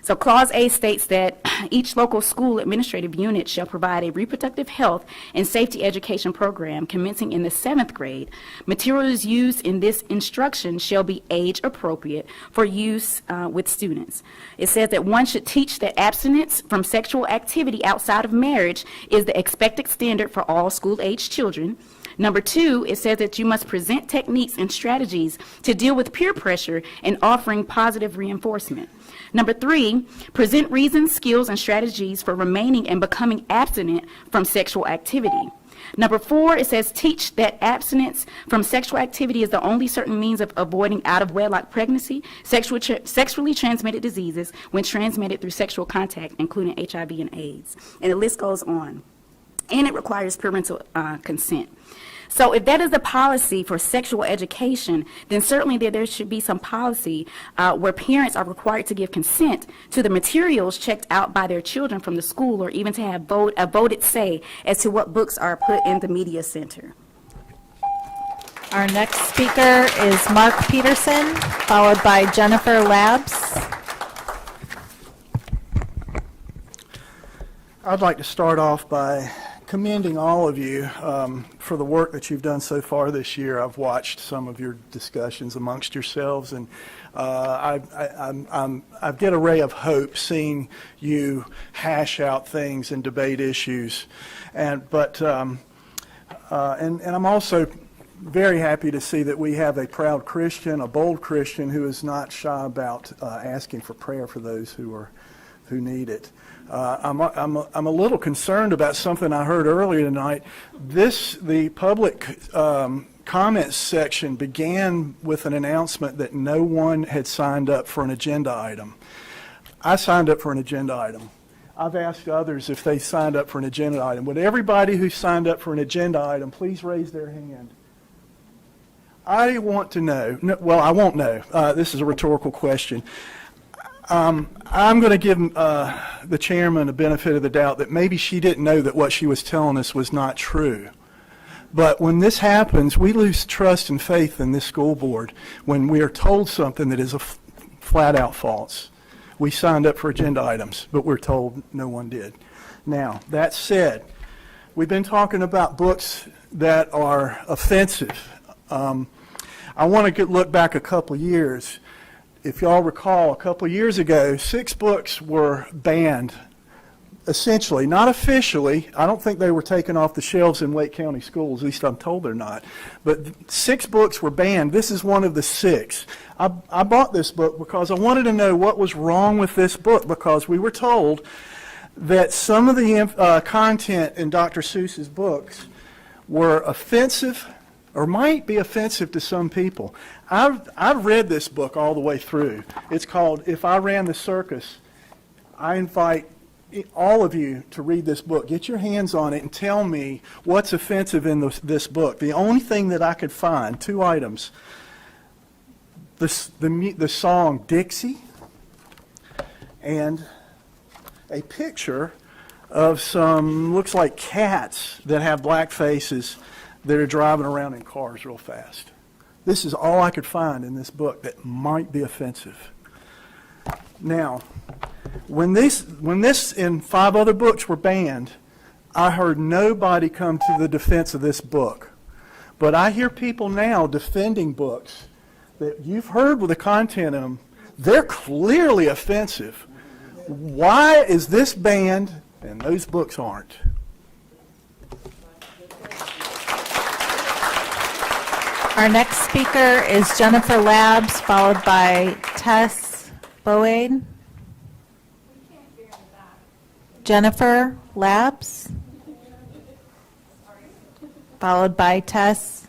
So Clause A states that each local school administrative unit shall provide a reproductive health and safety education program commencing in the 7th grade. Materials used in this instruction shall be age appropriate for use with students. It says that one should teach that abstinence from sexual activity outside of marriage is the expected standard for all school-age children. Number 2, it says that you must present techniques and strategies to deal with peer pressure and offering positive reinforcement. Number 3, present reasons, skills, and strategies for remaining and becoming abstinent from sexual activity. Number 4, it says teach that abstinence from sexual activity is the only certain means of avoiding out-of-wedlock pregnancy, sexually transmitted diseases when transmitted through sexual contact, including HIV and AIDS. And the list goes on. And it requires parental consent. So if that is the policy for sexual education, then certainly there should be some policy where parents are required to give consent to the materials checked out by their children from the school, or even to have a voted say as to what books are put in the media center. Our next speaker is Mark Peterson, followed by Jennifer Labs. I'd like to start off by commending all of you for the work that you've done so far this year. I've watched some of your discussions amongst yourselves, and I get a ray of hope seeing you hash out things and debate issues. And I'm also very happy to see that we have a proud Christian, a bold Christian, who is not shy about asking for prayer for those who need it. I'm a little concerned about something I heard earlier tonight. The public comments section began with an announcement that no one had signed up for an agenda item. I signed up for an agenda item. I've asked others if they signed up for an agenda item. Would everybody who signed up for an agenda item please raise their hand? I want to know. No, well, I won't know. This is a rhetorical question. I'm going to give the chairman a benefit of the doubt that maybe she didn't know that what she was telling us was not true. But when this happens, we lose trust and faith in this school board when we are told something that is flat out false. We signed up for agenda items, but we're told no one did. Now, that said, we've been talking about books that are offensive. I want to look back a couple of years. If y'all recall, a couple of years ago, 6 books were banned, essentially, not officially. I don't think they were taken off the shelves in Wake County schools, at least I'm told they're not. But 6 books were banned. This is one of the 6. I bought this book because I wanted to know what was wrong with this book, because we were told that some of the content in Dr. Seuss's books were offensive or might be offensive to some people. I've read this book all the way through. It's called If I Ran the Circus. I invite all of you to read this book. Get your hands on it and tell me what's offensive in this book. The only thing that I could find, 2 items, the song Dixie and a picture of some, looks like cats that have black faces that are driving around in cars real fast. This is all I could find in this book that might be offensive. Now, when this and 5 other books were banned, I heard nobody come to the defense of this book. But I hear people now defending books that you've heard with the content of them. They're clearly offensive. Why is this banned and those books aren't? Our next speaker is Jennifer Labs, followed by Tess Boade. Jennifer Labs, followed by Tess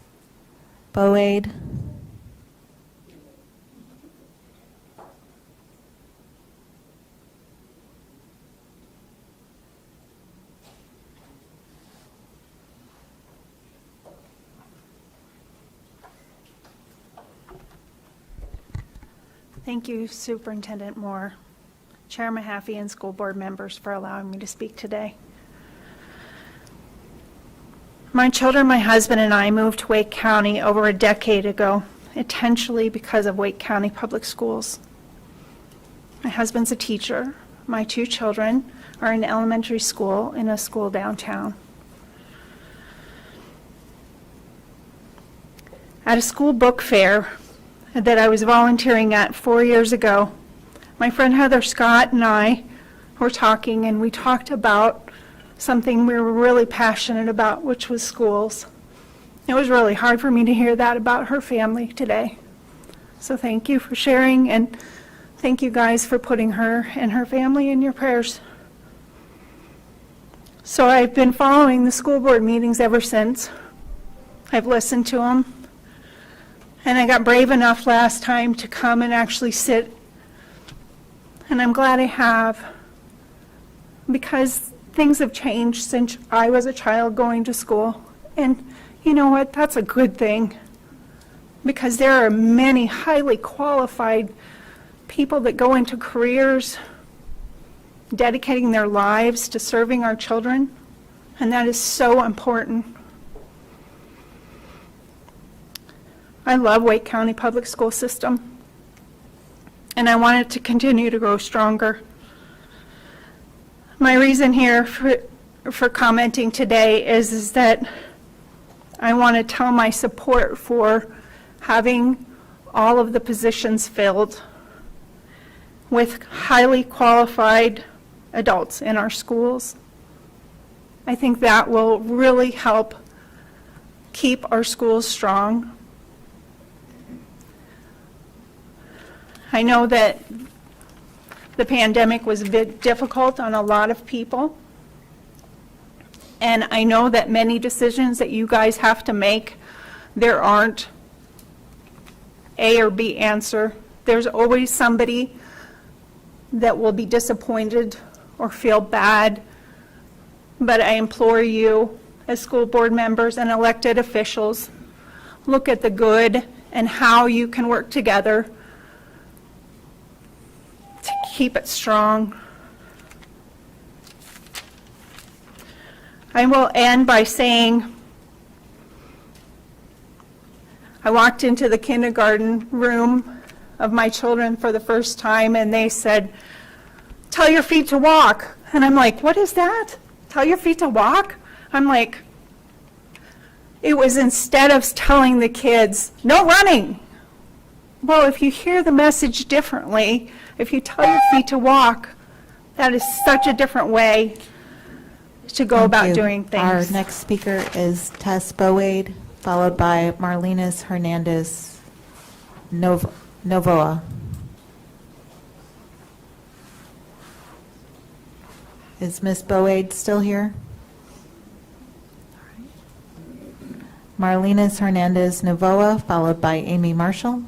Boade. Thank you, Superintendent Moore, Chair Mahaffey, and school board members for allowing me to speak today. My children, my husband, and I moved to Wake County over a decade ago, intentionally because of Wake County Public Schools. My husband's a teacher. My 2 children are in elementary school in a school downtown. At a school book fair that I was volunteering at 4 years ago, my friend Heather Scott and I were talking, and we talked about something we were really passionate about, which was schools. It was really hard for me to hear that about her family today. So thank you for sharing, and thank you guys for putting her and her family in your prayers. So I've been following the school board meetings ever since. I've listened to them. And I got brave enough last time to come and actually sit. And I'm glad I have, because things have changed since I was a child going to school. And you know what? That's a good thing, because there are many highly qualified people that go into careers dedicating their lives to serving our children, and that is so important. I love Wake County Public School System, and I want it to continue to grow stronger. My reason here for commenting today is that I want to tell my support for having all of the positions filled with highly qualified adults in our schools. I think that will really help keep our schools strong. I know that the pandemic was a bit difficult on a lot of people, and I know that many decisions that you guys have to make, there aren't A or B answer. There's always somebody that will be disappointed or feel bad, but I implore you as school board members and elected officials, look at the good and how you can work together to keep it strong. I will end by saying I walked into the kindergarten room of my children for the first time, and they said, "Tell your feet to walk." And I'm like, "What is that? Tell your feet to walk?" I'm like, it was instead of telling the kids, "No running." Well, if you hear the message differently, if you tell your feet to walk, that is such a different way to go about doing things. Our next speaker is Tess Boade, followed by Marlenas Hernandez Novoa. Is Ms. Boade still here? Marlenas Hernandez Novoa, followed by Amy Marshall.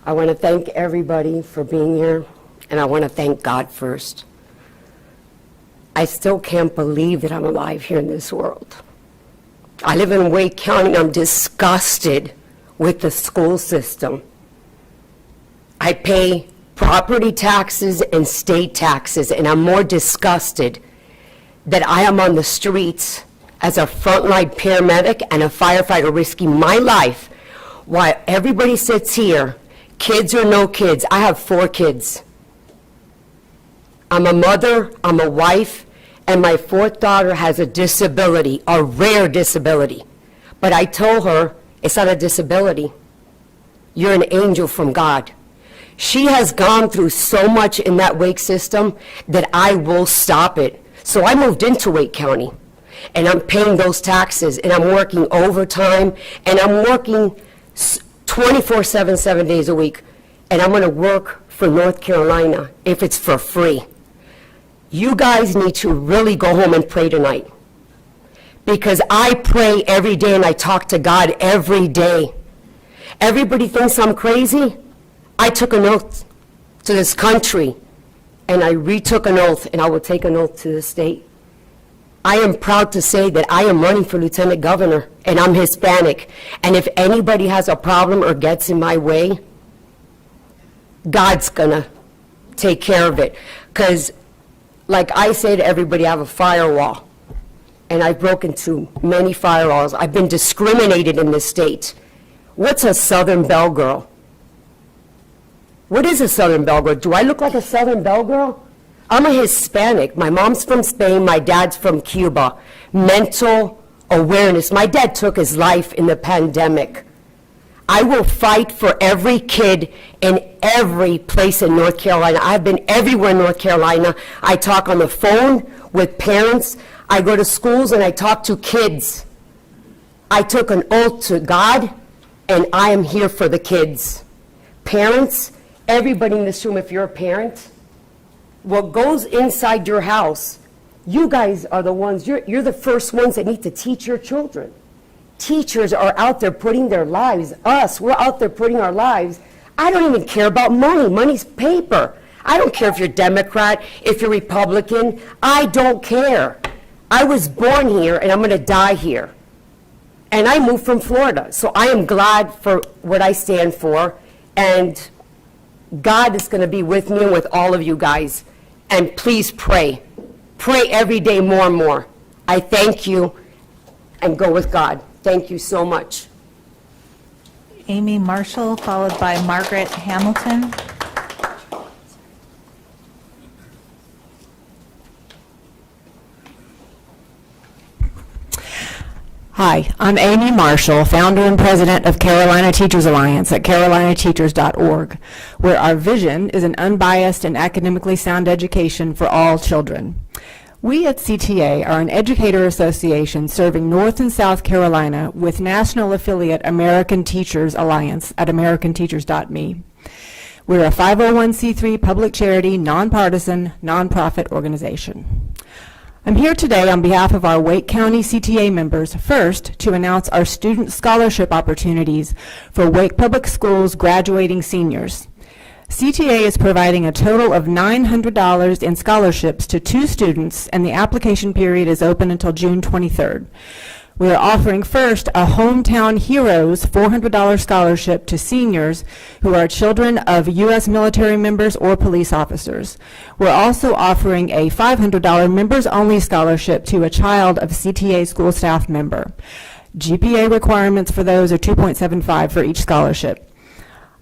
I want to thank everybody for being here, and I want to thank God first. I still can't believe that I'm alive here in this world. I live in Wake County, and I'm disgusted with the school system. I pay property taxes and state taxes, and I'm more disgusted that I am on the streets as a frontline paramedic and a firefighter risking my life while everybody sits here, kids or no kids. I have 4 kids. I'm a mother, I'm a wife, and my 4th daughter has a disability, a rare disability. But I told her, it's not a disability. You're an angel from God. She has gone through so much in that Wake system that I will stop it. So I moved into Wake County, and I'm paying those taxes, and I'm working overtime, and I'm working 24/7, 7 days a week, and I'm going to work for North Carolina if it's for free. You guys need to really go home and pray tonight, because I pray every day and I talk to God every day. Everybody thinks I'm crazy. I took an oath to this country, and I retook an oath, and I will take an oath to the state. I am proud to say that I am running for lieutenant governor, and I'm Hispanic. And if anybody has a problem or gets in my way, God's gonna take care of it. Because, like I say to everybody, I have a firewall, and I've broken through many firewalls. I've been discriminated in this state. What's a Southern Belle girl? What is a Southern Belle girl? Do I look like a Southern Belle girl? I'm a Hispanic. My mom's from Spain, my dad's from Cuba. Mental awareness. My dad took his life in the pandemic. I will fight for every kid in every place in North Carolina. I've been everywhere in North Carolina. I talk on the phone with parents. I go to schools and I talk to kids. I took an oath to God, and I am here for the kids. Parents, everybody in this room, if you're a parent, what goes inside your house, you guys are the ones, you're the first ones that need to teach your children. Teachers are out there putting their lives, we're out there putting our lives. I don't even care about money. Money's paper. I don't care if you're Democrat, if you're Republican. I don't care. I was born here, and I'm going to die here. And I moved from Florida, so I am glad for what I stand for, and God is going to be with me and with all of you guys. And please pray. Pray every day more and more. I thank you, and go with God. Thank you so much. Amy Marshall, followed by Margaret Hamilton. Hi, I'm Amy Marshall, founder and president of Carolina Teachers Alliance at carolinateachers.org, where our vision is an unbiased and academically sound education for all children. We at CTA are an educator association serving North and South Carolina with national affiliate American Teachers Alliance at americanteachers.me. We're a 501c3 public charity, nonpartisan, nonprofit organization. I'm here today on behalf of our Wake County CTA members, first to announce our student scholarship opportunities for Wake Public Schools graduating seniors. CTA is providing a total of $900 in scholarships to 2 students, and the application period is open until June 23rd. We are offering first a Hometown Heroes $400 scholarship to seniors who are children of U.S. military members or police officers. We're also offering a $500 members-only scholarship to a child of CTA school staff member. GPA requirements for those are 2.75 for each scholarship.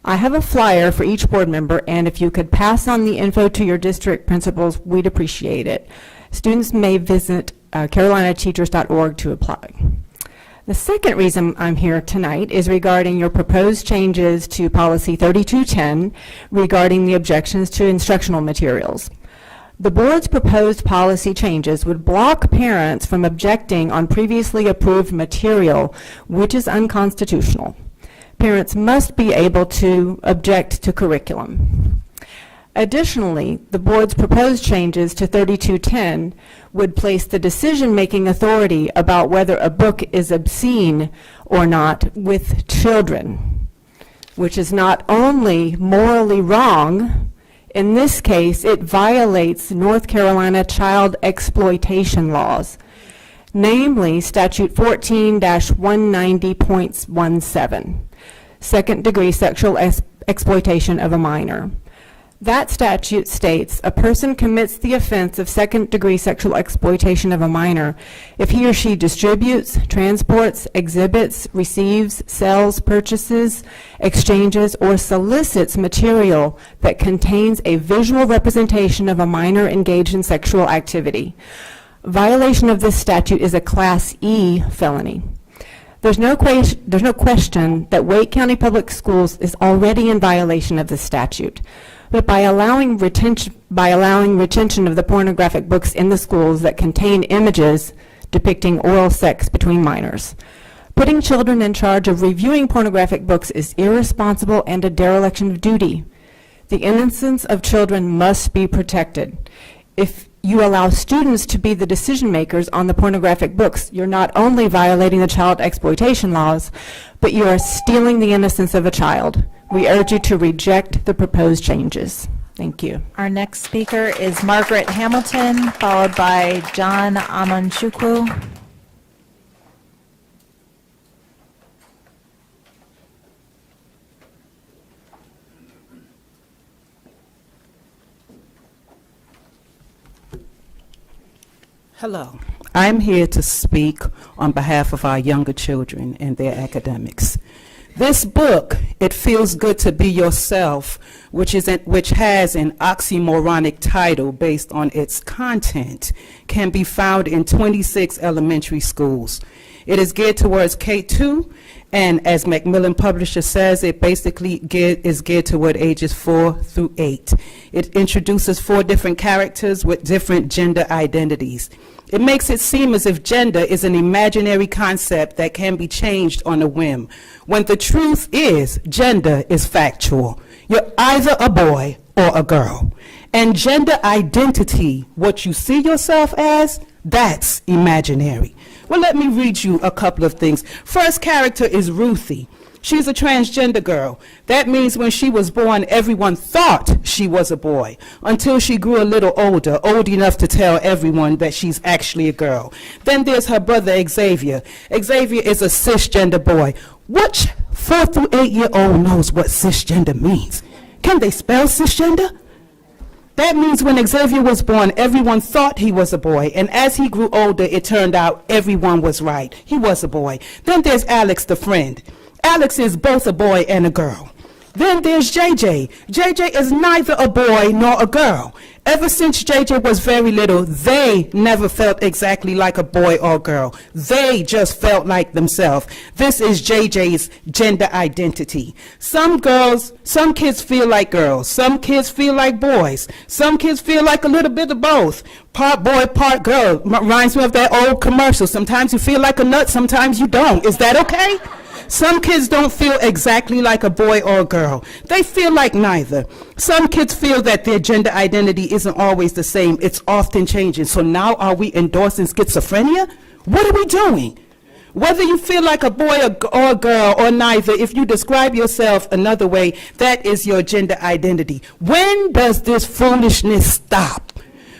I have a flyer for each board member, and if you could pass on the info to your district principals, we'd appreciate it. Students may visit carolinateachers.org to apply. The second reason I'm here tonight is regarding your proposed changes to Policy 3210 regarding the objections to instructional materials. The board's proposed policy changes would block parents from objecting on previously approved material, which is unconstitutional. Parents must be able to object to curriculum. Additionally, the board's proposed changes to 3210 would place the decision-making authority about whether a book is obscene or not with children, which is not only morally wrong, in this case, it violates North Carolina child exploitation laws, namely Statute 14-190.17, second-degree sexual exploitation of a minor. That statute states a person commits the offense of second-degree sexual exploitation of a minor if he or she distributes, transports, exhibits, receives, sells, purchases, exchanges, or solicits material that contains a visual representation of a minor engaged in sexual activity. Violation of this statute is a Class E felony. There's no question that Wake County Public Schools is already in violation of this statute. But by allowing retention of the pornographic books in the schools that contain images depicting oral sex between minors, putting children in charge of reviewing pornographic books is irresponsible and a dereliction of duty. The innocence of children must be protected. If you allow students to be the decision makers on the pornographic books, you're not only violating the child exploitation laws, but you are stealing the innocence of a child. We urge you to reject the proposed changes. Thank you. Our next speaker is Margaret Hamilton, followed by John Amanchukwu. Hello. I'm here to speak on behalf of our younger children and their academics. This book, It Feels Good to Be Yourself, which has an oxymoronic title based on its content, can be found in 26 elementary schools. It is geared towards K-2, and as Macmillan Publisher says, it basically is geared toward ages 4 through 8. It introduces 4 different characters with different gender identities. It makes it seem as if gender is an imaginary concept that can be changed on a whim, when the truth is gender is factual. You're either a boy or a girl. And gender identity, what you see yourself as, that's imaginary. Well, let me read you a couple of things. First character is Ruthie. She's a transgender girl. That means when she was born, everyone thought she was a boy until she grew a little older, old enough to tell everyone that she's actually a girl. Then there's her brother, Xavier. Xavier is a cisgender boy. Which 4 through 8-year-old knows what cisgender means? Can they spell cisgender? That means when Xavier was born, everyone thought he was a boy, and as he grew older, it turned out everyone was right. He was a boy. Then there's Alex, the friend. Alex is both a boy and a girl. Then there's JJ. JJ is neither a boy nor a girl. Ever since JJ was very little, they never felt exactly like a boy or girl. They just felt like themselves. This is JJ's gender identity. Some kids feel like girls. Some kids feel like boys. Some kids feel like a little bit of both. Part boy, part girl. Reminds me of that old commercial. Sometimes you feel like a nut, sometimes you don't. Is that okay? Some kids don't feel exactly like a boy or a girl. They feel like neither. Some kids feel that their gender identity isn't always the same. It's often changing. So now are we endorsing schizophrenia? What are we doing? Whether you feel like a boy or a girl or neither, if you describe yourself another way, that is your gender identity. When does this foolishness stop?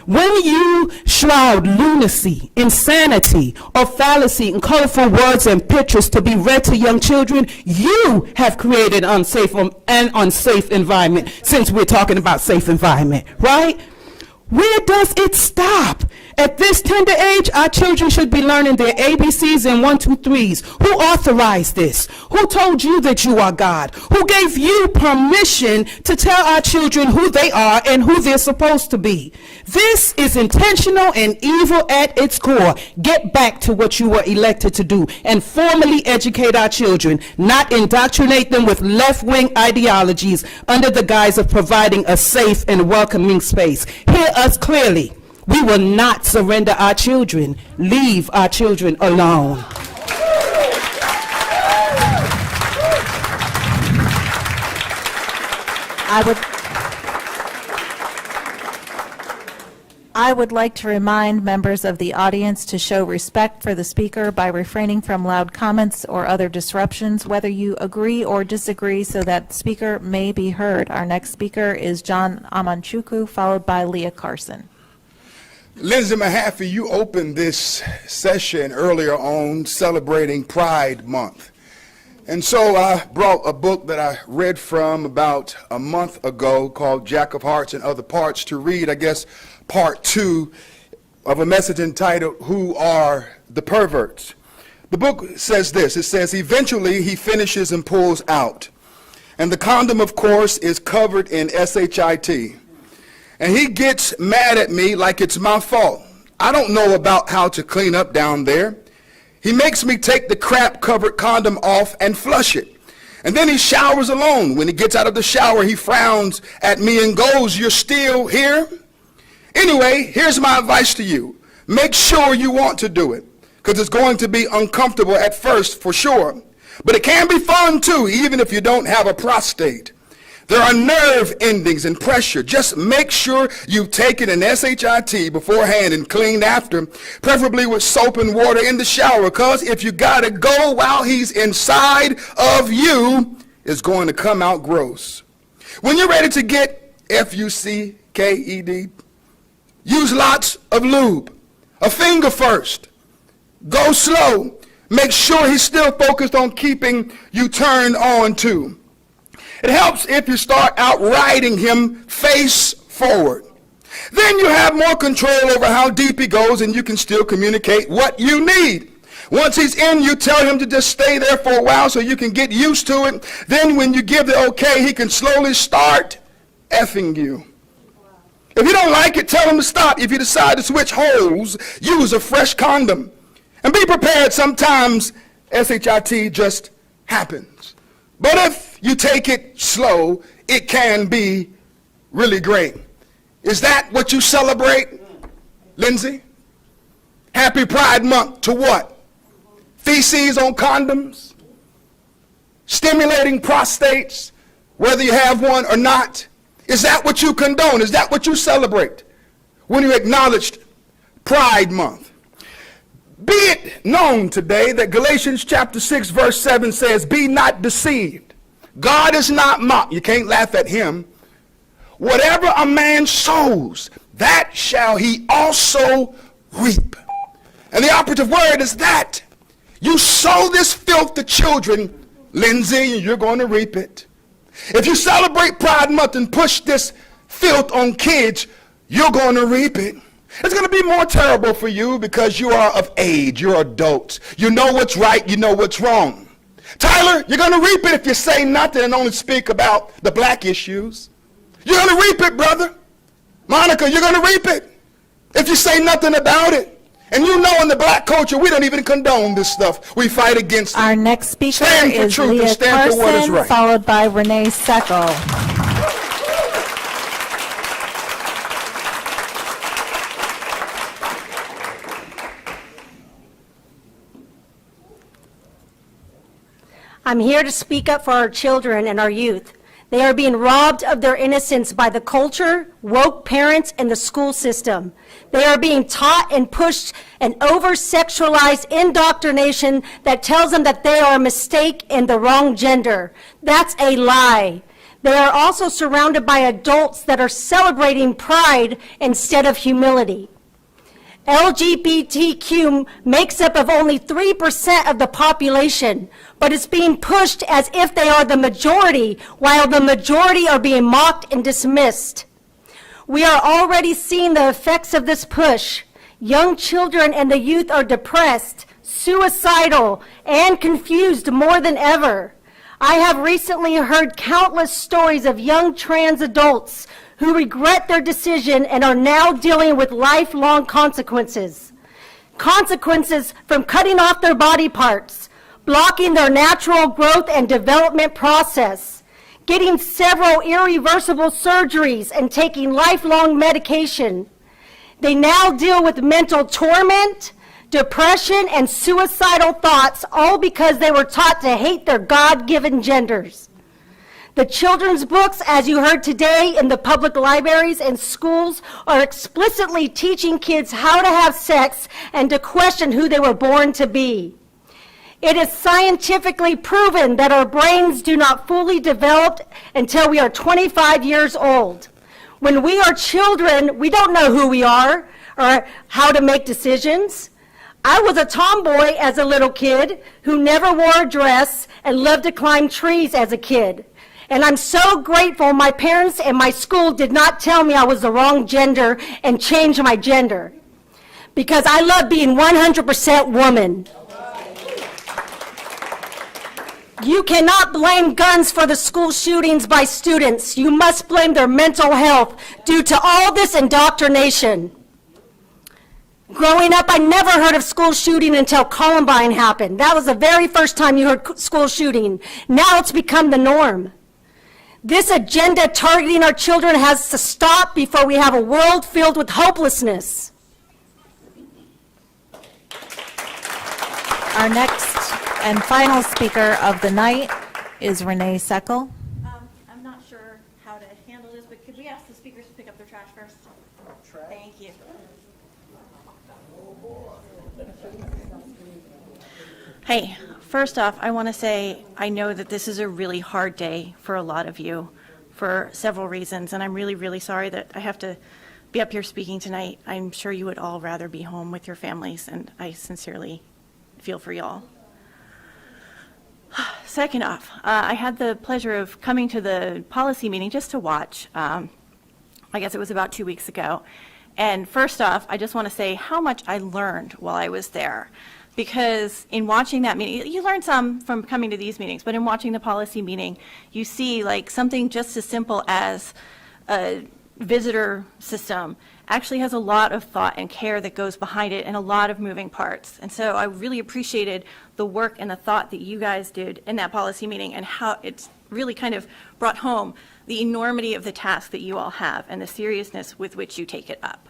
When you shroud lunacy, insanity, or fallacy in colorful words and pictures to be read to young children, you have created an unsafe environment, since we're talking about safe environment, right? Where does it stop? At this tender age, our children should be learning their ABCs and 1, 2, 3s. Who authorized this? Who told you that you are God? Who gave you permission to tell our children who they are and who they're supposed to be? This is intentional and evil at its core. Get back to what you were elected to do and formally educate our children, not indoctrinate them with left-wing ideologies under the guise of providing a safe and welcoming space. Hear us clearly. We will not surrender our children. Leave our children alone. I would like to remind members of the audience to show respect for the speaker by refraining from loud comments or other disruptions, whether you agree or disagree, so that the speaker may be heard. Our next speaker is John Amanchukwu, followed by Leah Carson. Lindsay Mahaffey, you opened this session earlier on celebrating Pride Month. And so I brought a book that I read from about a month ago called Jack of Hearts and Other Parts to read, I guess, part 2 of a message entitled, Who Are the Perverts? The book says this. It says, eventually he finishes and pulls out. And the condom, of course, is covered in SHIT. And he gets mad at me like it's my fault. I don't know about how to clean up down there. He makes me take the crap-covered condom off and flush it. And then he showers alone. When he gets out of the shower, he frowns at me and goes, "You're still here?" Anyway, here's my advice to you. Make sure you want to do it, because it's going to be uncomfortable at first, for sure. But it can be fun, too, even if you don't have a prostate. There are nerve endings and pressure. Just make sure you've taken an SHIT beforehand and cleaned after, preferably with soap and water in the shower, because if you gotta go while he's inside of you, it's going to come out gross. When you're ready to get FUCKED, use lots of lube. A finger first. Go slow. Make sure he's still focused on keeping you turned on too. It helps if you start out riding him face forward. Then you have more control over how deep he goes, and you can still communicate what you need. Once he's in, you tell him to just stay there for a while so you can get used to it. Then when you give the okay, he can slowly start effing you. If you don't like it, tell him to stop. If you decide to switch holes, use a fresh condom. And be prepared, sometimes SHIT just happens. But if you take it slow, it can be really great. Is that what you celebrate, Lindsay? Happy Pride Month to what? Feces on condoms? Stimulating prostates, whether you have one or not? Is that what you condone? Is that what you celebrate when you acknowledged Pride Month? Be it known today that Galatians chapter 6 verse 7 says, be not deceived. God is not mocked. You can't laugh at him. Whatever a man sows, that shall he also reap. And the operative word is that. You sow this filth to children, Lindsay, and you're going to reap it. If you celebrate Pride Month and push this filth on kids, you're going to reap it. It's going to be more terrible for you because you are of age. You're adults. You know what's right. You know what's wrong. Tyler, you're going to reap it if you say nothing and only speak about the black issues. You're going to reap it, brother. Monica, you're going to reap it if you say nothing about it. And you know in the black culture, we don't even condone this stuff. We fight against it. Our next speaker Stand for is truth and Leah stand for what is Carson, right. followed by Renee Seckel. I'm here to speak up for our children and our youth. They are being robbed of their innocence by the culture, woke parents, and the school system. They are being taught and pushed an over-sexualized indoctrination that tells them that they are a mistake and the wrong gender. That's a lie. They are also surrounded by adults that are celebrating pride instead of humility. LGBTQ makes up of only 3% of the population, but it's being pushed as if they are the majority, while the majority are being mocked and dismissed. We are already seeing the effects of this push. Young children and the youth are depressed, suicidal, and confused more than ever. I have recently heard countless stories of young trans adults who regret their decision and are now dealing with lifelong consequences. Consequences from cutting off their body parts, blocking their natural growth and development process, getting several irreversible surgeries, and taking lifelong medication. They now deal with mental torment, depression, and suicidal thoughts, all because they were taught to hate their God-given genders. The children's books, as you heard today in the public libraries and schools, are explicitly teaching kids how to have sex and to question who they were born to be. It is scientifically proven that our brains do not fully develop until we are 25 years old. When we are children, we don't know who we are or how to make decisions. I was a tomboy as a little kid who never wore a dress and loved to climb trees as a kid. And I'm so grateful my parents and my school did not tell me I was the wrong gender and change my gender, because I love being 100% woman. You cannot blame guns for the school shootings by students. You must blame their mental health due to all this indoctrination. Growing up, I never heard of school shooting until Columbine happened. That was the very first time you heard school shooting. Now it's become the norm. This agenda targeting our children has to stop before we have a world filled with hopelessness. Our next and final speaker of the night is Renee Seckel. I'm not sure how to handle this, but could we ask the speakers to pick up their trash first? Thank you. Hey, first off, I want to say I know that this is a really hard day for a lot of you for several reasons, and I'm really, really sorry that I have to be up here speaking tonight. I'm sure you would all rather be home with your families, and I sincerely feel for y'all. Second off, I had the pleasure of coming to the policy meeting just to watch. I guess it was about 2 weeks ago. And first off, I just want to say how much I learned while I was there. Because in watching that meeting, you learn some from coming to these meetings, but in watching the policy meeting, you see like something just as simple as a visitor system actually has a lot of thought and care that goes behind it and a lot of moving parts. And so I really appreciated the work and the thought that you guys did in that policy meeting and how it's really kind of brought home the enormity of the task that you all have and the seriousness with which you take it up.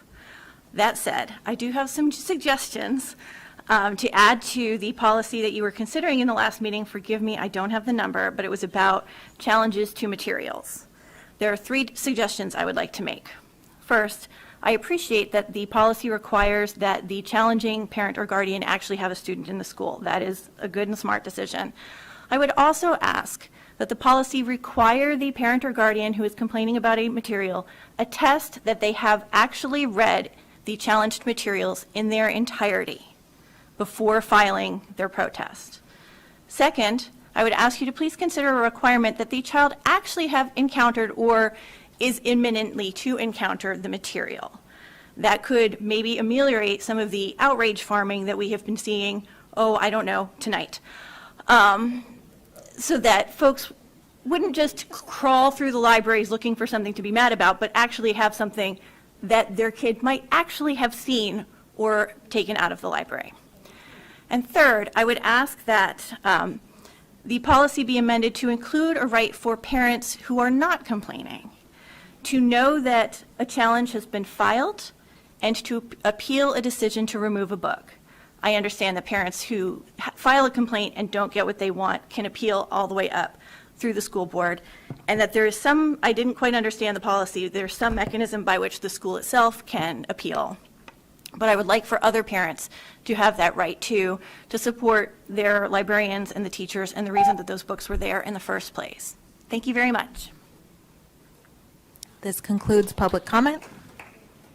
That said, I do have some suggestions to add to the policy that you were considering in the last meeting. Forgive me, I don't have the number, but it was about challenges to materials. There are 3 suggestions I would like to make. First, I appreciate that the policy requires that the challenging parent or guardian actually have a student in the school. That is a good and smart decision. I would also ask that the policy require the parent or guardian who is complaining about a material attest that they have actually read the challenged materials in their entirety before filing their protest. Second, I would ask you to please consider a requirement that the child actually have encountered or is imminently to encounter the material. That could maybe ameliorate some of the outrage farming that we have been seeing, tonight. So that folks wouldn't just crawl through the libraries looking for something to be mad about, but actually have something that their kid might actually have seen or taken out of the library. And third, I would ask that the policy be amended to include a right for parents who are not complaining to know that a challenge has been filed and to appeal a decision to remove a book. I understand that parents who file a complaint and don't get what they want can appeal all the way up through the school board, and that there is some, I didn't quite understand the policy, there's some mechanism by which the school itself can appeal. But I would like for other parents to have that right too, to support their librarians and the teachers and the reason that those books were there in the first place. Thank you very much. This concludes public comment.